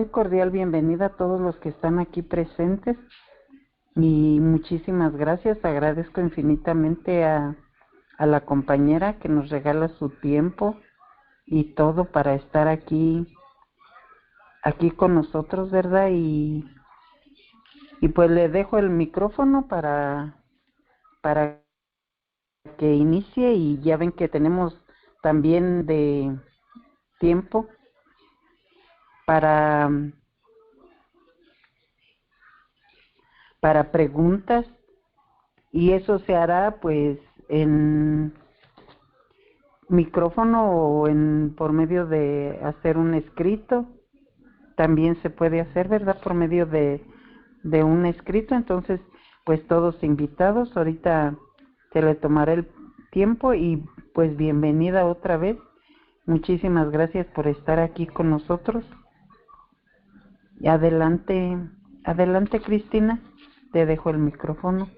muy cordial bienvenida a todos los que están aquí presentes y muchísimas gracias. Agradezco infinitamente a la compañera que nos regala su tiempo y todo para estar aquí con nosotros, ¿verdad? Y pues le dejo el micrófono para que inicie, y ya ven que tenemos también de tiempo para preguntas, y eso se hará pues en micrófono o por medio de hacer un escrito. También se puede hacer, ¿verdad?, por medio de un escrito. Entonces, pues todos invitados, ahorita se le tomará el tiempo y pues bienvenida otra vez. Muchísimas gracias por estar aquí con nosotros. Y adelante, Cristina, te dejo el micrófono.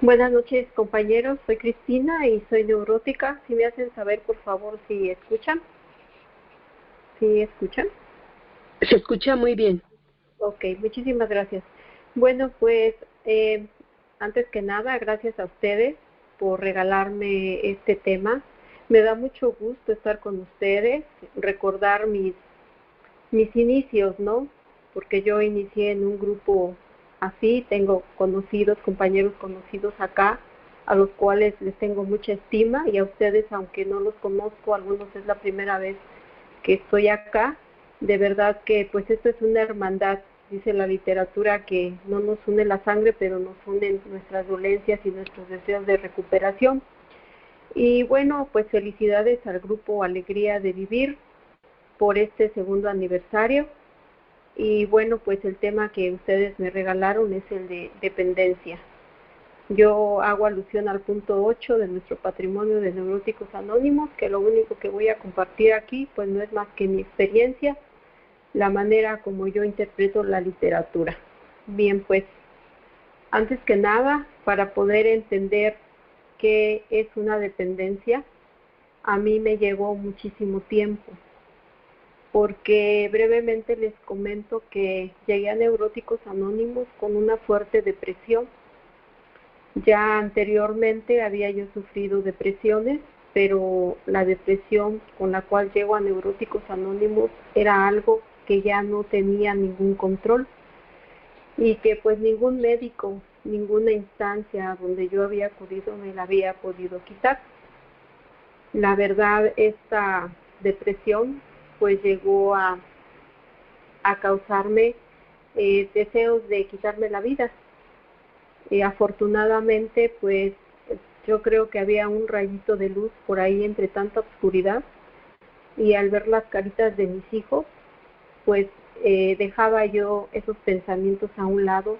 Buenas noches, compañeros. Soy Cristina y soy neurótica. Si me hacen saber, por favor, si escuchan. ¿Sí escuchan? Se escucha muy bien. Ok, muchísimas gracias. Bueno, pues antes que nada, gracias a ustedes por regalarme este tema. Me da mucho gusto estar con ustedes, recordar mis inicios, ¿no? Porque yo inicié en un grupo así, tengo compañeros conocidos acá, a los cuales les tengo mucha estima, y a ustedes, aunque no los conozco, algunos es la primera vez que estoy acá. De verdad que pues esto es una hermandad. Dice la literatura que no nos une la sangre, pero nos unen nuestras dolencias y nuestros deseos de recuperación. Y bueno, pues felicidades al grupo Alegría de Vivir por este segundo aniversario. Y bueno, pues el tema que ustedes me regalaron es el de dependencia. Yo hago alusión al punto 8 de nuestro patrimonio de Neuróticos Anónimos, que lo único que voy a compartir aquí pues no es más que mi experiencia, la manera como yo interpreto la literatura. Bien, pues antes que nada, para poder entender qué es una dependencia, a mí me llevó muchísimo tiempo, porque brevemente les comento que llegué a Neuróticos Anónimos con una fuerte depresión. Ya anteriormente había yo sufrido depresiones, pero la depresión con la cual llego a Neuróticos Anónimos era algo que ya no tenía ningún control, y que pues ningún médico, ninguna instancia donde yo había acudido me la había podido quitar. La verdad, esta depresión pues llegó a causarme deseos de quitarme la vida. Afortunadamente, pues yo creo que había un rayito de luz por ahí entre tanta oscuridad, y al ver las caritas de mis hijos, pues dejaba yo esos pensamientos a un lado.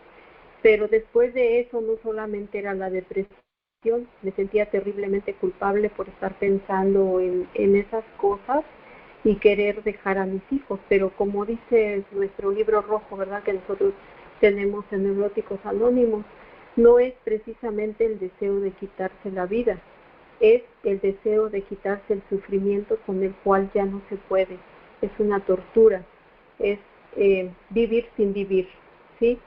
Pero después de eso no solamente era la depresión, me sentía terriblemente culpable por estar pensando en esas cosas y querer dejar a mis hijos. Pero como dice nuestro libro rojo, ¿verdad?, que nosotros tenemos en Neuróticos Anónimos, no es precisamente el deseo de quitarse la vida, es el deseo de quitarse el sufrimiento con el cual ya no se puede. Es una tortura, es vivir sin vivir, ¿sí?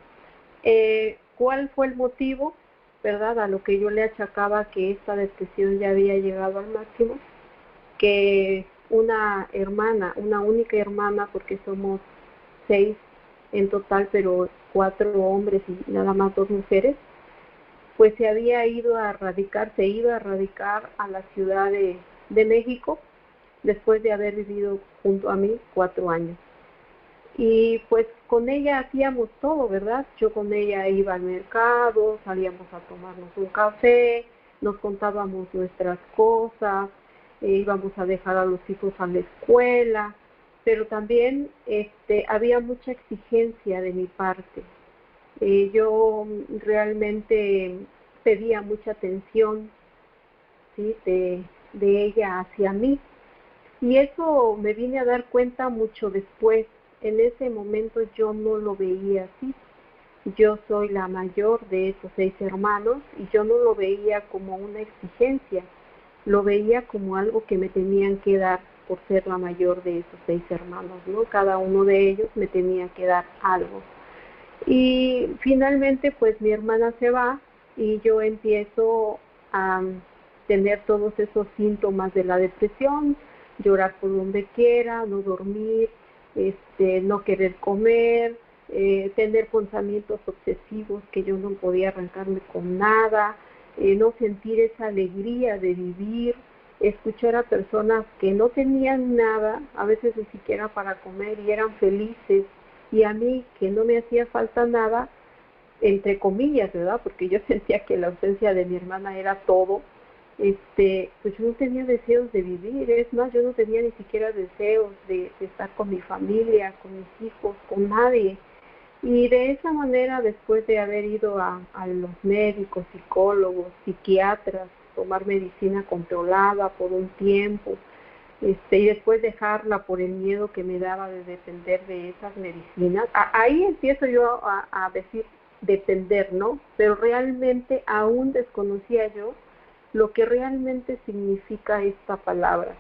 ¿Cuál fue el motivo, verdad, a lo que yo le achacaba que esta depresión ya había llegado al máximo? Que una única hermana, porque somos 6 en total, pero 4 hombres y nada más 2 mujeres, pues se iba a radicar a la Ciudad de México, después de haber vivido junto a mí 4 años. Y pues con ella hacíamos todo, ¿verdad? Yo con ella iba al mercado, salíamos a tomarnos un café, nos contábamos nuestras cosas, íbamos a dejar a los hijos a la escuela, pero también había mucha exigencia de mi parte. Yo realmente pedía mucha atención, ¿sí?, de ella hacia mí, y eso me vine a dar cuenta mucho después. En ese momento yo no lo veía así. Yo soy la mayor de esos 6 hermanos y yo no lo veía como una exigencia, lo veía como algo que me tenían que dar, por ser la mayor de esos 6 hermanos, ¿no? Cada uno de ellos me tenía que dar algo. Y finalmente pues mi hermana se va y yo empiezo a tener todos esos síntomas de la depresión, llorar por donde quiera, no dormir, no querer comer, tener pensamientos obsesivos que yo no podía arrancarme con nada, no sentir esa alegría de vivir, escuchar a personas que no tenían nada, a veces ni siquiera para comer y eran felices, y a mí que no me hacía falta nada, entre comillas, ¿verdad? Porque yo sentía que la ausencia de mi hermana era todo. Pues yo no tenía deseos de vivir, es más, yo no tenía ni siquiera deseos de estar con mi familia, con mis hijos, con nadie. Y de esa manera, después de haber ido a los médicos, psicólogos, psiquiatras, tomar medicina controlada por un tiempo, y después dejarla por el miedo que me daba de depender de esas medicinas, ahí empiezo yo a decir depender, ¿no? Pero realmente aún desconocía yo lo que realmente significa esta palabra.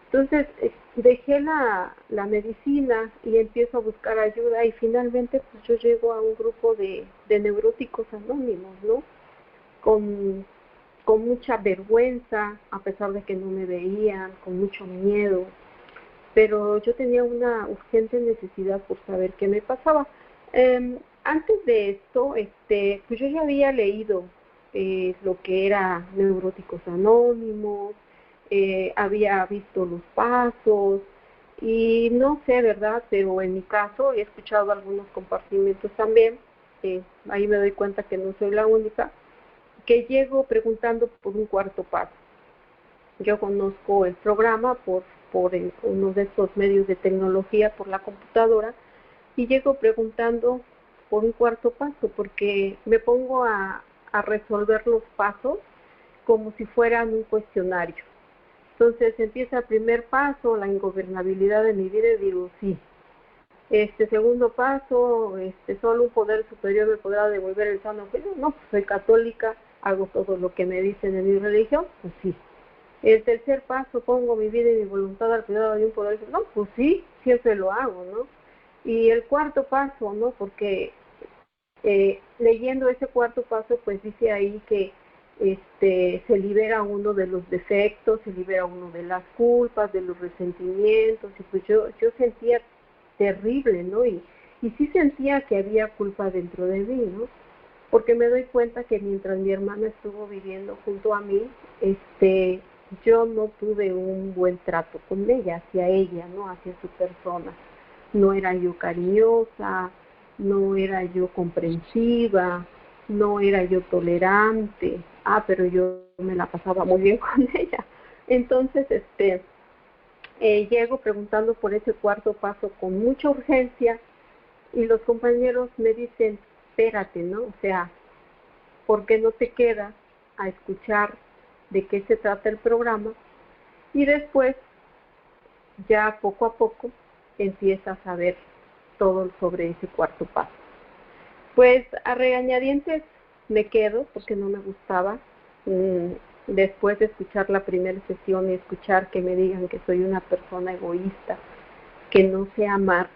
Entonces dejé la medicina y empiezo a buscar ayuda y finalmente pues yo llego a un grupo de neuróticos anónimos, ¿no? Con mucha vergüenza, a pesar de que no me veían, con mucho miedo, pero yo tenía una urgente necesidad por saber qué me pasaba. Antes de esto, pues yo ya había leído lo que era Neuróticos Anónimos, había visto los pasos, y no sé, ¿verdad? Pero en mi caso he escuchado algunos compartimientos también, ahí me doy cuenta que no soy la única, que llego preguntando por un cuarto paso. Yo conozco el programa por uno de estos medios de tecnología, por la computadora, y llego preguntando por un cuarto paso, porque me pongo a resolver los pasos como si fueran un cuestionario. Entonces empieza el primer paso, la ingobernabilidad de mi vida, y digo, sí. Segundo paso, solo un poder superior me podrá devolver el sano juicio. No, pues soy católica, hago todo lo que me dicen en mi religión, pues sí. El tercer paso, pongo mi vida y mi voluntad al cuidado de un poder, no, pues sí, siempre lo hago, ¿no? Y el cuarto paso, ¿no? Porque leyendo ese cuarto paso, pues dice ahí que se libera uno de los defectos, se libera uno de las culpas, de los resentimientos, y pues yo sentía terrible, ¿no? Y sí sentía que había culpa dentro de mí, ¿no? Porque me doy cuenta que mientras mi hermana estuvo viviendo junto a mí, yo no tuve un buen trato con ella, ¿no? Hacia su persona. No era yo cariñosa, no era yo comprensiva, no era yo tolerante, pero yo me la pasaba muy bien con ella. Entonces, llego preguntando por ese cuarto paso con mucha urgencia y los compañeros me dicen, espérate, ¿no? O sea, ¿por qué no te quedas a escuchar de qué se trata el programa? Y después, ya poco a poco, empiezas a ver todo sobre ese cuarto paso. Pues a regañadientes me quedo porque no me gustaba. Después de escuchar la primera sesión y escuchar que me digan que soy una persona egoísta, que no sé amar,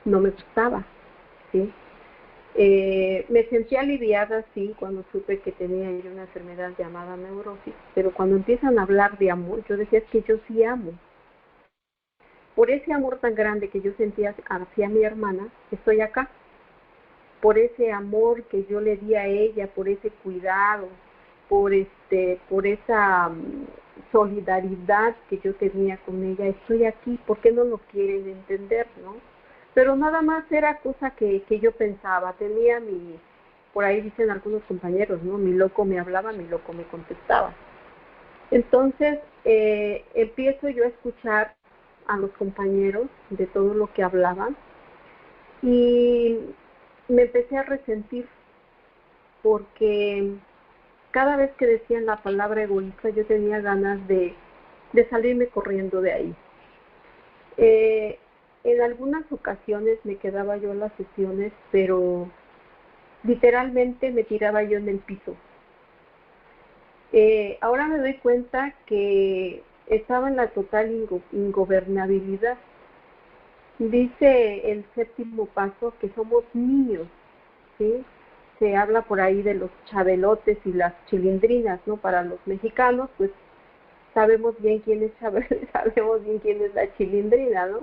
no me gustaba, ¿sí? Me sentí aliviada, sí, cuando supe que tenía yo una enfermedad llamada neurosis, pero cuando empiezan a hablar de amor, yo decía, es que yo sí amo. Por ese amor tan grande que yo sentía hacia mi hermana, estoy acá. Por ese amor que yo le di a ella, por ese cuidado, por esa solidaridad que yo tenía con ella, estoy aquí. ¿Por qué no lo quieren entender, no? Pero nada más era cosa que yo pensaba. Tenía por ahí dicen algunos compañeros, ¿no? Mi loco me hablaba, mi loco me contestaba. Entonces empiezo yo a escuchar a los compañeros de todo lo que hablaban y me empecé a resentir porque cada vez que decían la palabra egoísta yo tenía ganas de salirme corriendo de ahí. En algunas ocasiones me quedaba yo en las sesiones, pero literalmente me tiraba yo en el piso. Ahora me doy cuenta que estaba en la total ingobernabilidad. Dice el séptimo paso que somos niños, ¿sí? Se habla por ahí de los chabelotes y las chilindrinas, ¿no? Para los mexicanos, pues sabemos bien quién es Chabelo, sabemos bien quién es la chilindrina, ¿no?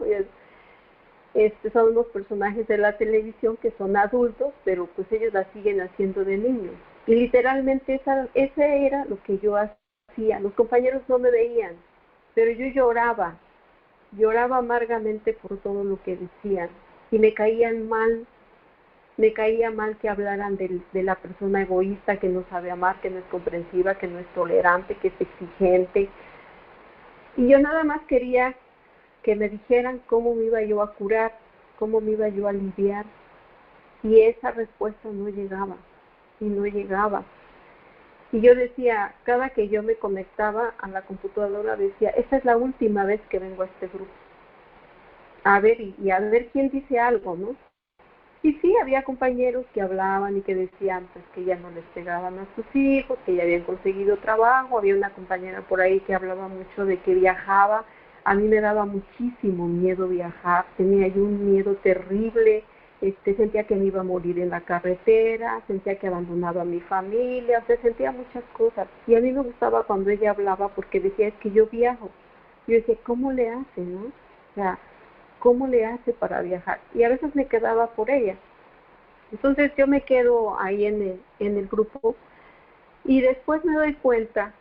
Son unos personajes de la televisión que son adultos, pero pues ellos la siguen haciendo de niños. Y literalmente ese era lo que yo hacía. Los compañeros no me veían, pero yo lloraba amargamente por todo lo que decían. Y me caía mal que hablaran de la persona egoísta, que no sabe amar, que no es comprensiva, que no es tolerante, que es exigente. Y yo nada más quería que me dijeran cómo me iba yo a curar, cómo me iba yo a aliviar. Y esa respuesta no llegaba, y no llegaba. Y yo decía, cada que yo me conectaba a la computadora, decía, esta es la última vez que vengo a este grupo. A ver, y a ver quién dice algo, ¿no? Y sí, había compañeros que hablaban y que decían pues que ya no les pegaban a sus hijos, que ya habían conseguido trabajo. Había una compañera por ahí que hablaba mucho de que viajaba. A mí me daba muchísimo miedo viajar, tenía yo un miedo terrible, sentía que me iba a morir en la carretera, sentía que abandonaba a mi familia, o sea, sentía muchas cosas. Y a mí me gustaba cuando ella hablaba porque decía, es que yo viajo. Yo decía, ¿cómo le hace, no? O sea, ¿cómo le hace para viajar? Y a veces me quedaba por ella. Entonces yo me quedo ahí en el grupo y después me doy cuenta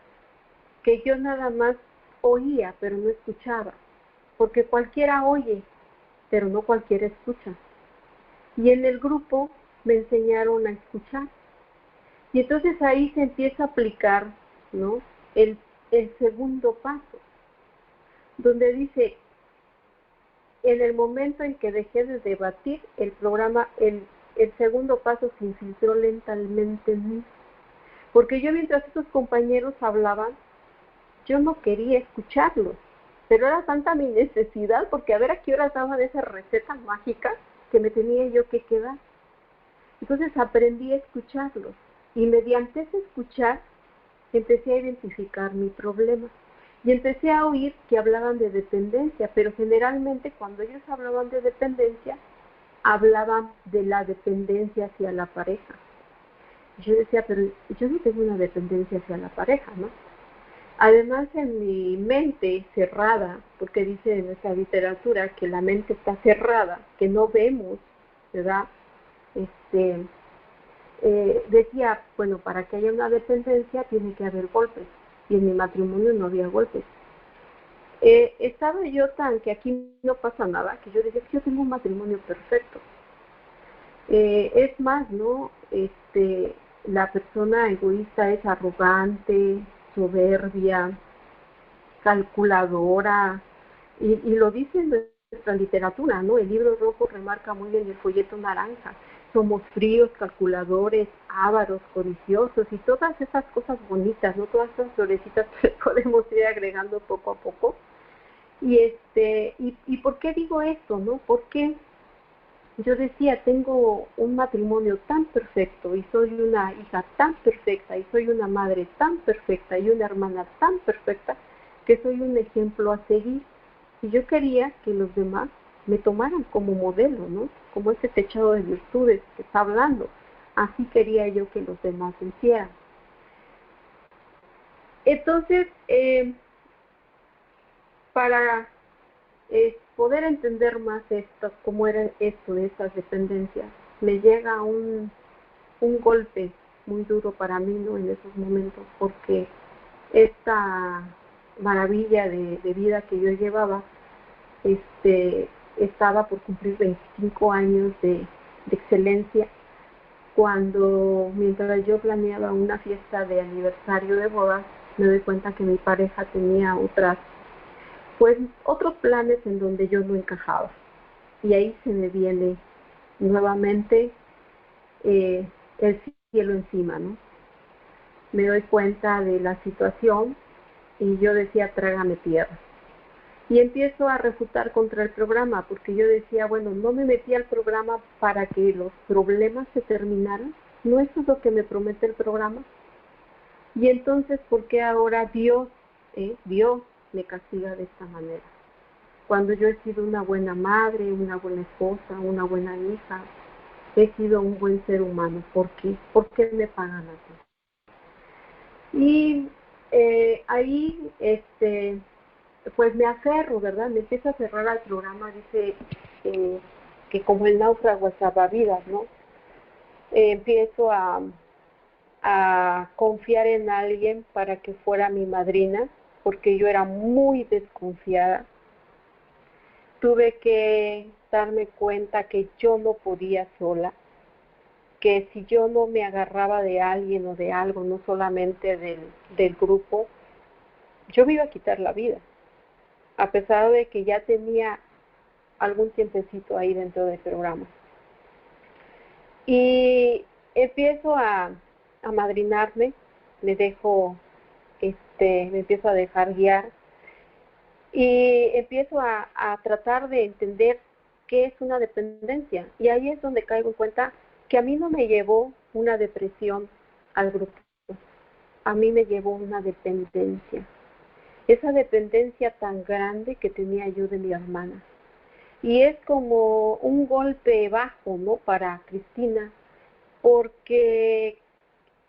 que yo nada más oía, pero no escuchaba, porque cualquiera oye, pero no cualquiera escucha. Y en el grupo me enseñaron a escuchar. Y entonces ahí se empieza a aplicar, ¿no? El segundo paso, donde dice, en el momento en que dejé de debatir, el programa, el segundo paso se infiltró lentamente en mí. Porque yo mientras esos compañeros hablaban, yo no quería escucharlos. Pero era tanta mi necesidad, porque a ver a qué horas daban esa receta mágica que me tenía yo que quedar. Entonces aprendí a escucharlos. Y mediante ese escuchar, empecé a identificar mi problema. Y empecé a oír que hablaban de dependencia, pero generalmente cuando ellos hablaban de dependencia, hablaban de la dependencia hacia la pareja. Yo decía, pero yo no tengo una dependencia hacia la pareja, ¿no? Además, en mi mente cerrada, porque dice en nuestra literatura que la mente está cerrada, que no vemos, ¿verdad? Decía, bueno, para que haya una dependencia tiene que haber golpes, y en mi matrimonio no había golpes. Estaba yo tan que aquí no pasa nada, que yo decía que yo tengo un matrimonio perfecto. Es más, ¿no? La persona egoísta es arrogante, soberbia, calculadora, y lo dice en nuestra literatura, ¿no? El libro rojo remarca muy bien el folleto naranja. Somos fríos, calculadores, ávaros, codiciosos y todas esas cosas bonitas, ¿no? Todas esas florecitas que podemos ir agregando poco a poco. ¿Y por qué digo esto, no? Porque yo decía, tengo un matrimonio tan perfecto y soy una hija tan perfecta y soy una madre tan perfecta y una hermana tan perfecta que soy un ejemplo a seguir. Y yo quería que los demás me tomaran como modelo, ¿no? Como ese techado de virtudes que está hablando. Así quería yo que los demás lo hicieran. Entonces, para poder entender más esto, cómo era esto de estas dependencias, me llega un golpe muy duro para mí, ¿no? En esos momentos, porque esta maravilla de vida que yo llevaba, estaba por cumplir 25 años de excelencia, cuando mientras yo planeaba una fiesta de aniversario de bodas, me doy cuenta que mi pareja tenía otros planes en donde yo no encajaba. Y ahí se me viene nuevamente el cielo encima, ¿no? Me doy cuenta de la situación y yo decía, trágame tierra. Y empiezo a refutar contra el programa, porque yo decía, bueno, no me metí al programa para que los problemas se terminaran. ¿No eso es lo que me promete el programa? Y entonces, ¿por qué ahora Dios me castiga de esta manera? Cuando yo he sido una buena madre, una buena esposa, una buena hija, he sido un buen ser humano. ¿Por qué? ¿Por qué me pagan así? Y ahí, pues me aferro, ¿verdad? Me empiezo a aferrar al programa, dice que como el náufrago salvavidas, ¿no? Empiezo a confiar en alguien para que fuera mi madrina, porque yo era muy desconfiada. Tuve que darme cuenta que yo no podía sola, que si yo no me agarraba de alguien o de algo, no solamente del grupo, yo me iba a quitar la vida, a pesar de que ya tenía algún tiempecito ahí dentro del programa. Y empiezo a madrinarme, me empiezo a dejar guiar y empiezo a tratar de entender qué es una dependencia. Y ahí es donde caigo en cuenta que a mí no me llevó una depresión al grupo, a mí me llevó una dependencia. Esa dependencia tan grande que tenía yo de mi hermana. Y es como un golpe bajo, ¿no? Para Cristina, porque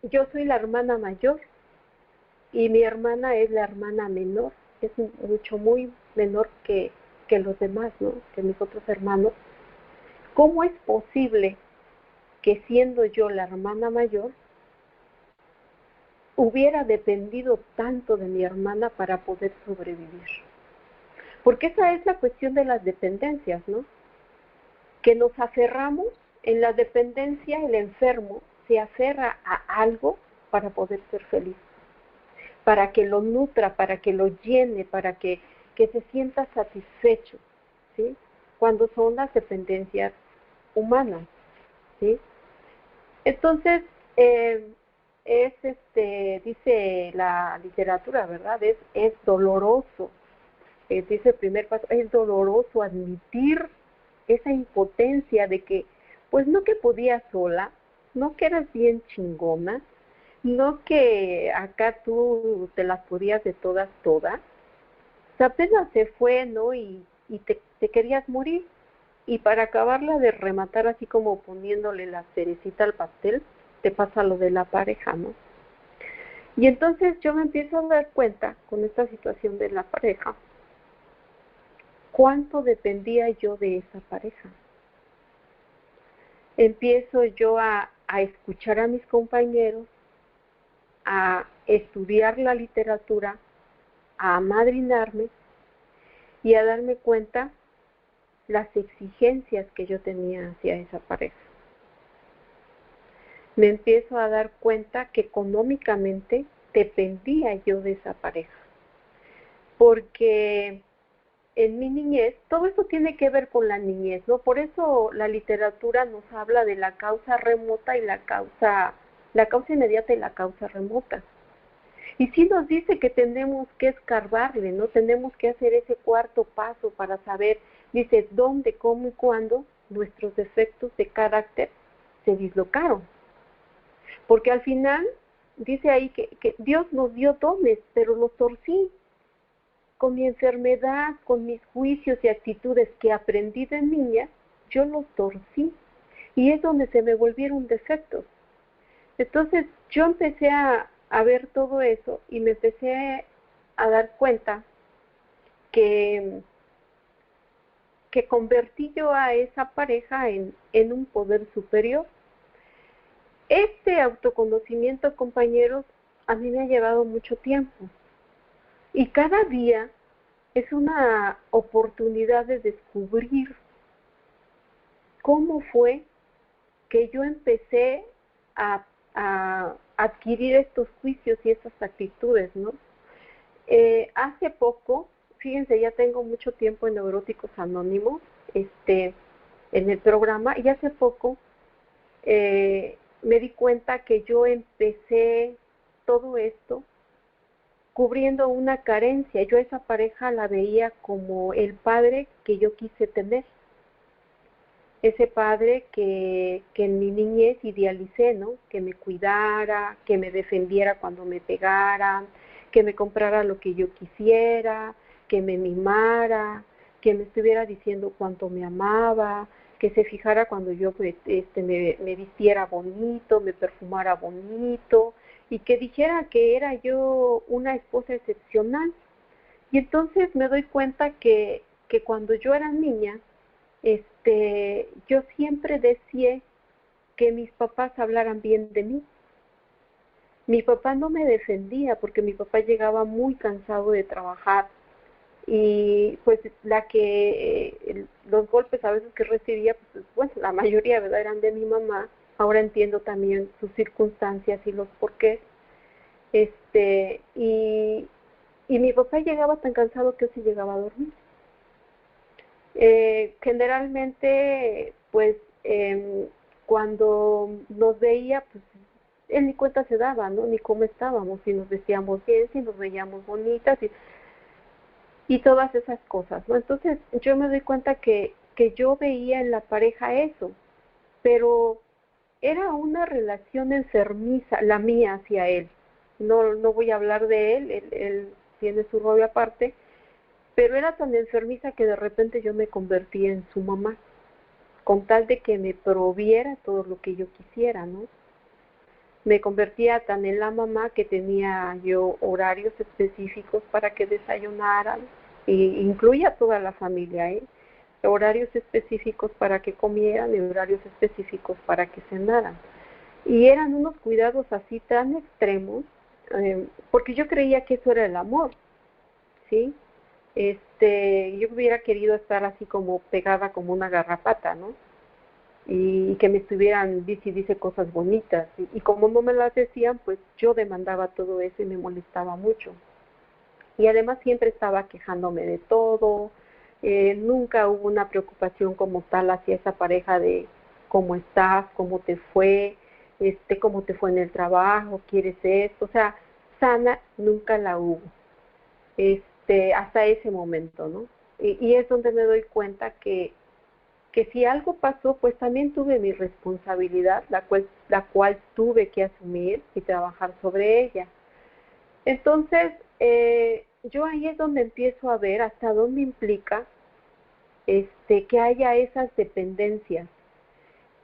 yo soy la hermana mayor y mi hermana es la hermana menor, es muy menor que los demás, ¿no? Que mis otros hermanos. ¿Cómo es posible que siendo yo la hermana mayor hubiera dependido tanto de mi hermana para poder sobrevivir? Porque esa es la cuestión de las dependencias, ¿no? Que nos aferramos. En la dependencia, el enfermo se aferra a algo para poder ser feliz, para que lo nutra, para que lo llene, para que se sienta satisfecho, ¿sí? Cuando son las dependencias humanas, ¿sí? Entonces, dice la literatura, ¿verdad? Es doloroso, dice el primer paso, es doloroso admitir esa impotencia de que, pues no que podías sola, no que eras bien chingona, no que acá tú te las podías de todas, o sea, apenas se fue, ¿no? Y te querías morir. Y para acabarla de rematar, así como poniéndole la cerecita al pastel, te pasa lo de la pareja, ¿no? Y entonces yo me empiezo a dar cuenta con esta situación de la pareja, cuánto dependía yo de esa pareja. Empiezo yo a escuchar a mis compañeros, a estudiar la literatura, a amadrinarme y a darme cuenta las exigencias que yo tenía hacia esa pareja. Me empiezo a dar cuenta que económicamente dependía yo de esa pareja, porque en mi niñez, todo esto tiene que ver con la niñez, ¿no? Por eso la literatura nos habla de la causa remota y la causa inmediata y la causa remota. Y sí nos dice que tenemos que escarbarle, ¿no? Tenemos que hacer ese cuarto paso para saber, dice, dónde, cómo y cuándo nuestros defectos de carácter se dislocaron. Porque al final, dice ahí que Dios nos dio dones, pero los torcí. Con mi enfermedad, con mis juicios y actitudes que aprendí de niña, yo los torcí. Y es donde se me volvieron defectos. Entonces yo empecé a ver todo eso y me empecé a dar cuenta que convertí yo a esa pareja en un poder superior. Este autoconocimiento, compañeros, a mí me ha llevado mucho tiempo. Y cada día es una oportunidad de descubrir cómo fue que yo empecé a adquirir estos juicios y estas actitudes, ¿no? Hace poco, fíjense, ya tengo mucho tiempo en Neuróticos Anónimos, en el programa, y hace poco me di cuenta que yo empecé todo esto cubriendo una carencia. Yo a esa pareja la veía como el padre que yo quise tener. Ese padre que en mi niñez idealicé, ¿no? Que me cuidara, que me defendiera cuando me pegaran, que me comprara lo que yo quisiera, que me mimara, que me estuviera diciendo cuánto me amaba, que se fijara cuando yo me vistiera bonito, me perfumara bonito, y que dijera que era yo una esposa excepcional. Y entonces me doy cuenta que cuando yo era niña, yo siempre deseé que mis papás hablaran bien de mí. Mi papá no me defendía porque mi papá llegaba muy cansado de trabajar y pues los golpes a veces que recibía, pues bueno, la mayoría, ¿verdad?, eran de mi mamá. Ahora entiendo también sus circunstancias y los porqués. Y mi papá llegaba tan cansado que él se llegaba a dormir. Generalmente, pues, cuando nos veía, pues, él ni cuenta se daba, ¿no? Ni cómo estábamos, si nos vestíamos bien, si nos veíamos bonitas y todas esas cosas, ¿no? Entonces, yo me doy cuenta que yo veía en la pareja eso, pero era una relación enfermiza, la mía hacia él. No voy a hablar de él tiene su rollo aparte, pero era tan enfermiza que de repente yo me convertí en su mamá, con tal de que me proviera todo lo que yo quisiera, ¿no? Me convertía tan en la mamá que tenía yo horarios específicos para que desayunaran, e incluía a toda la familia, horarios específicos para que comieran y horarios específicos para que cenaran. Y eran unos cuidados así tan extremos, porque yo creía que eso era el amor, ¿sí? Yo hubiera querido estar así como pegada como una garrapata, ¿no? Y que me estuvieran dice cosas bonitas, y como no me las decían, pues yo demandaba todo eso y me molestaba mucho. Y además siempre estaba quejándome de todo, nunca hubo una preocupación como tal hacia esa pareja de cómo estás, cómo te fue en el trabajo, quieres esto, o sea, sana nunca la hubo, hasta ese momento, ¿no? Y es donde me doy cuenta que si algo pasó, pues también tuve mi responsabilidad, la cual tuve que asumir y trabajar sobre ella. Entonces, yo ahí es donde empiezo a ver hasta dónde implica que haya esas dependencias.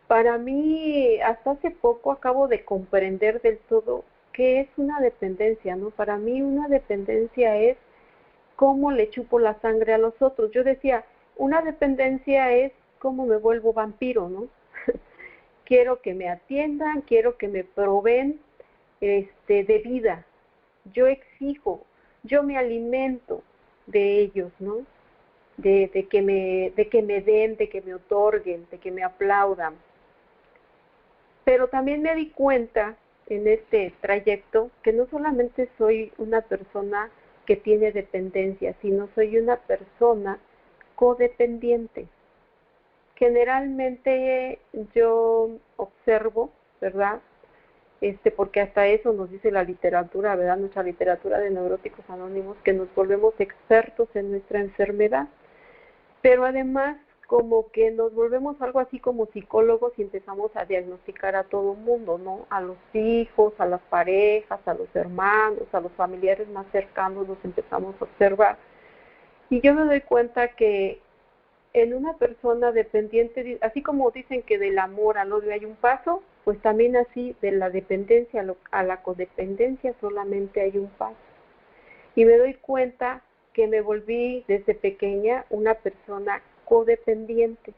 Para mí, hasta hace poco acabo de comprender del todo qué es una dependencia, ¿no? Para mí una dependencia es cómo le chupo la sangre a los otros. Yo decía, una dependencia es cómo me vuelvo vampiro, ¿no? Quiero que me atiendan, quiero que me proveen de vida. Yo exijo, yo me alimento de ellos, ¿no? De que me den, de que me otorguen, de que me aplaudan. Pero también me di cuenta en este trayecto que no solamente soy una persona que tiene dependencia, sino soy una persona codependiente. Generalmente yo observo, ¿verdad? Porque hasta eso nos dice la literatura, ¿verdad? Nuestra literatura de Neuróticos Anónimos, que nos volvemos expertos en nuestra enfermedad, pero además como que nos volvemos algo así como psicólogos y empezamos a diagnosticar a todo el mundo, ¿no? A los hijos, a las parejas, a los hermanos, a los familiares más cercanos los empezamos a observar. Y yo me doy cuenta que en una persona dependiente, así como dicen que del amor al odio hay un paso, pues también así de la dependencia a la codependencia solamente hay un paso. Y me doy cuenta que me volví desde pequeña una persona codependiente.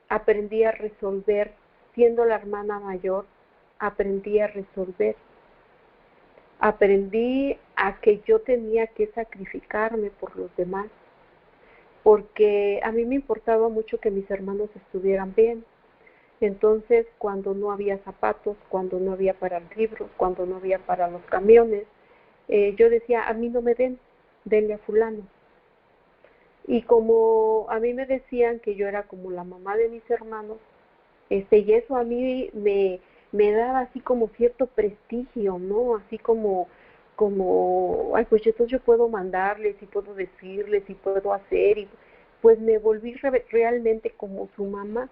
Aprendí a resolver, siendo la hermana mayor, aprendí a resolver. Aprendí a que yo tenía que sacrificarme por los demás, porque a mí me importaba mucho que mis hermanos estuvieran bien. Entonces, cuando no había zapatos, cuando no había para los libros, cuando no había para los camiones, yo decía, a mí no me denle a fulano. Y como a mí me decían que yo era como la mamá de mis hermanos, y eso a mí me daba así como cierto prestigio, ¿no? Así como, ay, pues entonces yo puedo mandarles y puedo decirles y puedo hacer, y pues me volví realmente como su mamá.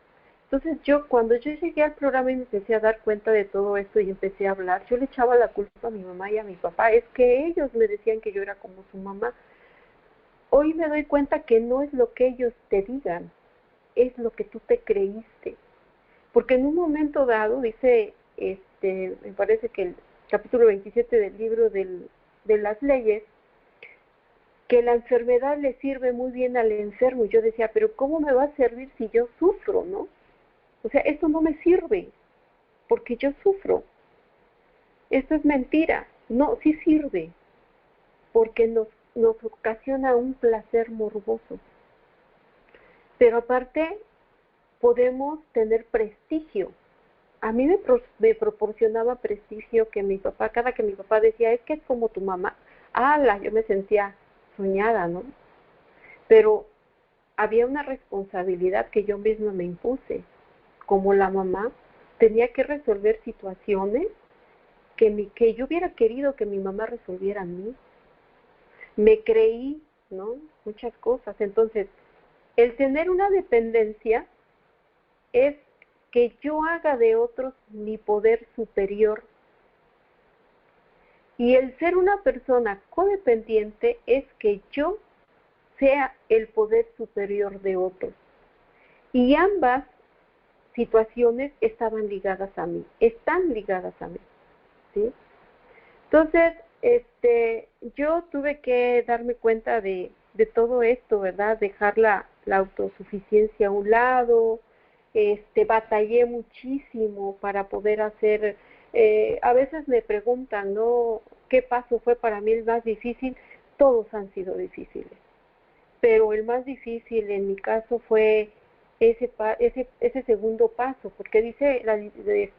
Entonces cuando yo llegué al programa y me empecé a dar cuenta de todo esto y empecé a hablar, yo le echaba la culpa a mi mamá y a mi papá, es que ellos me decían que yo era como su mamá. hoy me doy cuenta que no es lo que ellos te digan, es lo que tú te creíste. Porque en un momento dado, dice, me parece que el capítulo 27 del libro de las leyes, que la enfermedad le sirve muy bien al enfermo. Y yo decía, pero ¿cómo me va a servir si yo sufro, no? O sea, esto no me sirve, porque yo sufro. Esto es mentira. No, sí sirve, porque nos ocasiona un placer morboso. Pero aparte, podemos tener prestigio. A mí me proporcionaba prestigio que mi papá, cada que mi papá decía, es que es como tu mamá, yo me sentía soñada, ¿no? Pero había una responsabilidad que yo misma me impuse. Como la mamá, tenía que resolver situaciones que yo hubiera querido que mi mamá resolviera a mí. Me creí, ¿no? Muchas cosas. Entonces, el tener una dependencia es que yo haga de otros mi poder superior. Y el ser una persona codependiente es que yo sea el poder superior de otros. Y ambas situaciones estaban ligadas a mí, están ligadas a mí, ¿sí? Entonces, yo tuve que darme cuenta de todo esto, ¿verdad? Dejar la autosuficiencia a un lado, batallé muchísimo para poder hacer, a veces me preguntan, ¿no? ¿Qué paso fue para mí el más difícil? Todos han sido difíciles, pero el más difícil en mi caso fue ese segundo paso, porque dice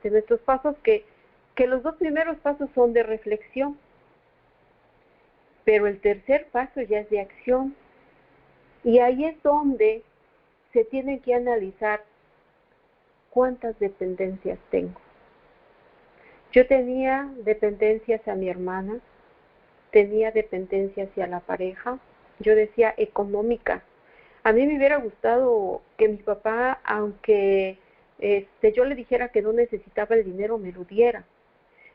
nuestros pasos que los dos primeros pasos son de reflexión, pero el tercer paso ya es de acción. Y ahí es donde se tiene que analizar cuántas dependencias tengo. Yo tenía dependencias a mi hermana, tenía dependencia hacia la pareja, yo decía económica. A mí me hubiera gustado que mi papá, aunque yo le dijera que no necesitaba el dinero, me lo diera.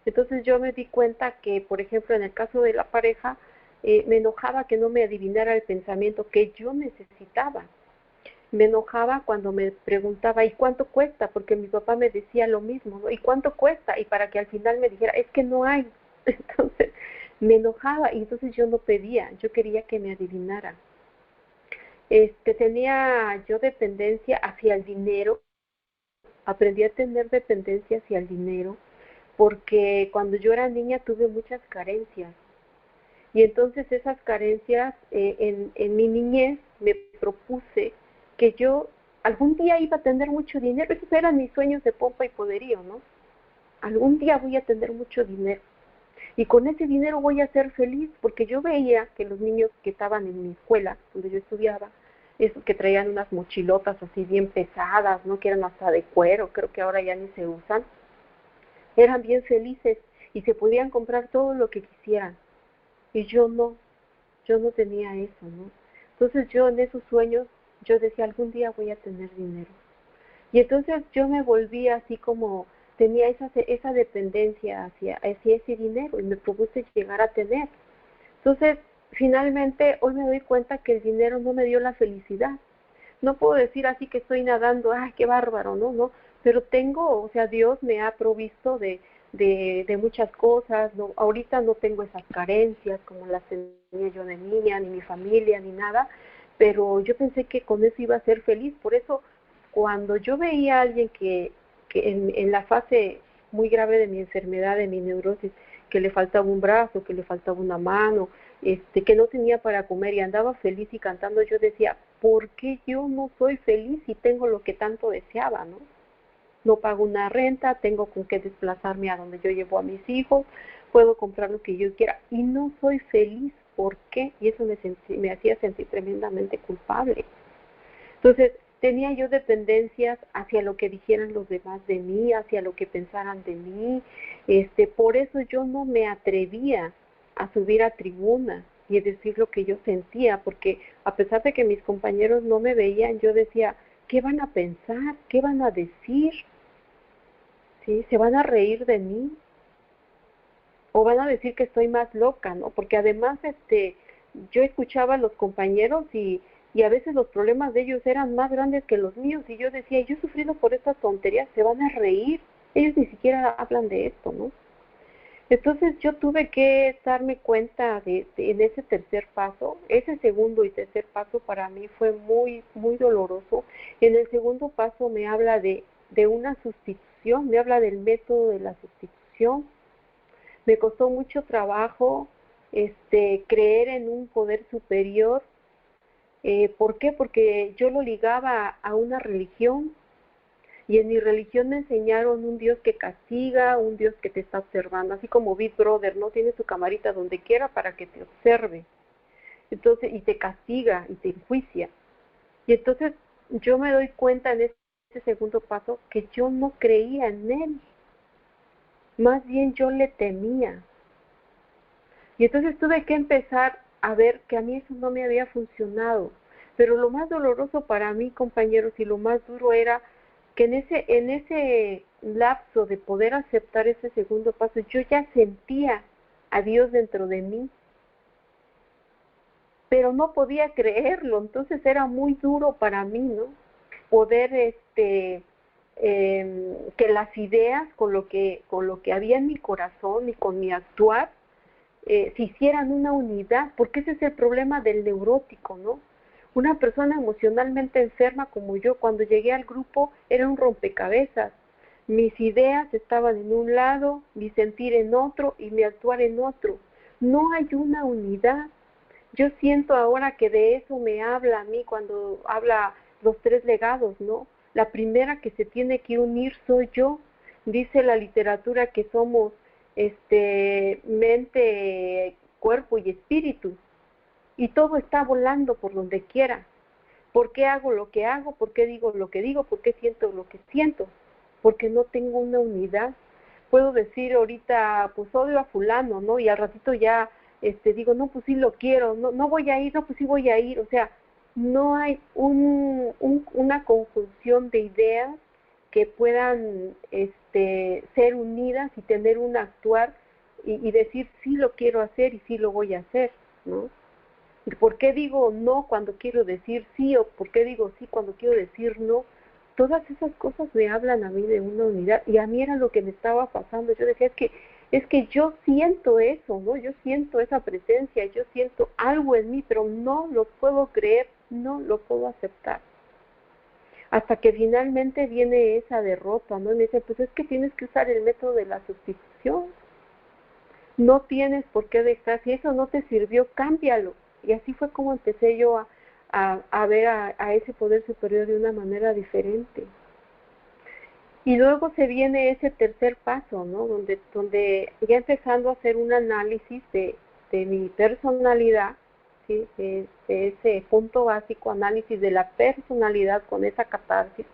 Entonces yo me di cuenta que, por ejemplo, en el caso de la pareja, me enojaba que no me adivinara el pensamiento que yo necesitaba. Me enojaba cuando me preguntaba, ¿y cuánto cuesta? Porque mi papá me decía lo mismo, ¿no? ¿Y cuánto cuesta? Y para que al final me dijera, es que no hay. Entonces me enojaba y entonces yo no pedía, yo quería que me adivinara. Tenía yo dependencia hacia el dinero, aprendí a tener dependencia hacia el dinero, porque cuando yo era niña tuve muchas carencias. Y entonces esas carencias, en mi niñez me propuse que yo algún día iba a tener mucho dinero. Esos eran mis sueños de pompa y poderío, ¿no? Algún día voy a tener mucho dinero. Y con ese dinero voy a ser feliz, porque yo veía que los niños que estaban en mi escuela, donde yo estudiaba, esos que traían unas mochilotas así bien pesadas, ¿no? Que eran hasta de cuero, creo que ahora ya ni se usan, eran bien felices y se podían comprar todo lo que quisieran. Y yo no tenía eso, ¿no? Entonces yo en esos sueños, yo decía, algún día voy a tener dinero. Y entonces yo me volví así como, tenía esa dependencia hacia ese dinero y me propuse llegar a tener. Entonces, finalmente, hoy me doy cuenta que el dinero no me dio la felicidad. No puedo decir así que estoy nadando, ¡ay, qué bárbaro! No, pero tengo, o sea, Dios me ha provisto de muchas cosas, no, ahorita no tengo esas carencias como las tenía yo de niña, ni mi familia, ni nada, pero yo pensé que con eso iba a ser feliz. Por eso, cuando yo veía a alguien que en la fase muy grave de mi enfermedad, de mi neurosis, que le faltaba un brazo, que le faltaba una mano, que no tenía para comer y andaba feliz y cantando, yo decía, ¿por qué yo no soy feliz si tengo lo que tanto deseaba, no? No pago una renta, tengo con qué desplazarme a donde yo llevo a mis hijos, puedo comprar lo que yo quiera y no soy feliz. ¿Por qué? Y eso me hacía sentir tremendamente culpable. Entonces, tenía yo dependencias hacia lo que dijeran los demás de mí, hacia lo que pensaran de mí. Por eso yo no me atrevía a subir a tribuna y a decir lo que yo sentía, porque a pesar de que mis compañeros no me veían, yo decía, ¿qué van a pensar? ¿Qué van a decir? ¿Sí? ¿Se van a reír de mí? ¿O van a decir que estoy más loca, no? Porque además, yo escuchaba a los compañeros y a veces los problemas de ellos eran más grandes que los míos, y yo decía, yo he sufrido por estas tonterías, se van a reír, ellos ni siquiera hablan de esto, ¿no? Entonces yo tuve que darme cuenta en ese tercer paso. Ese segundo y tercer paso para mí fue muy, muy doloroso. En el segundo paso me habla de una sustitución, me habla del método de la sustitución. Me costó mucho trabajo creer en un poder superior. ¿Por qué? Porque yo lo ligaba a una religión, y en mi religión me enseñaron un Dios que castiga, un Dios que te está observando, así como Big Brother, ¿no? Tiene su camarita donde quiera para que te observe. Entonces, y te castiga y te enjuicia. Y entonces yo me doy cuenta en ese segundo paso que yo no creía en él, más bien yo le temía. Y entonces tuve que empezar a ver que a mí eso no me había funcionado. Pero lo más doloroso para mí, compañeros, y lo más duro era que en ese lapso de poder aceptar ese segundo paso, yo ya sentía a Dios dentro de mí, pero no podía creerlo. Entonces era muy duro para mí, ¿no? Poder que las ideas con lo que había en mi corazón y con mi actuar se hicieran una unidad, porque ese es el problema del neurótico, ¿no? Una persona emocionalmente enferma como yo, cuando llegué al grupo, era un rompecabezas. Mis ideas estaban en un lado, mi sentir en otro y mi actuar en otro. No hay una unidad. Yo siento ahora que de eso me habla a mí cuando habla los tres legados, ¿no? La primera que se tiene que unir soy yo. Dice la literatura que somos mente, cuerpo y espíritu. Y todo está volando por donde quiera. ¿Por qué hago lo que hago? ¿Por qué digo lo que digo? ¿Por qué siento lo que siento? Porque no tengo una unidad. Puedo decir ahorita, pues odio a fulano, ¿no? Y al ratito ya digo, no, pues sí lo quiero, no voy a ir, no, pues sí voy a ir. O sea, no hay una conjunción de ideas que puedan ser unidas y tener un actuar y decir, sí lo quiero hacer y sí lo voy a hacer, ¿no? ¿Por qué digo no cuando quiero decir sí, o por qué digo sí cuando quiero decir no? Todas esas cosas me hablan a mí de una unidad, y a mí era lo que me estaba pasando. Yo decía, es que yo siento eso, ¿no? Yo siento esa presencia, yo siento algo en mí, pero no lo puedo creer, no lo puedo aceptar. Hasta que finalmente viene esa derrota, ¿no? Y me dice, pues es que tienes que usar el método de la sustitución. No tienes por qué dejar, si eso no te sirvió, cámbialo. Y así fue como empecé yo a ver a ese poder superior de una manera diferente. Y luego se viene ese tercer paso, ¿no? Donde ya empezando a hacer un análisis de mi personalidad, ¿sí? De ese punto básico, análisis de la personalidad con esa catarsis,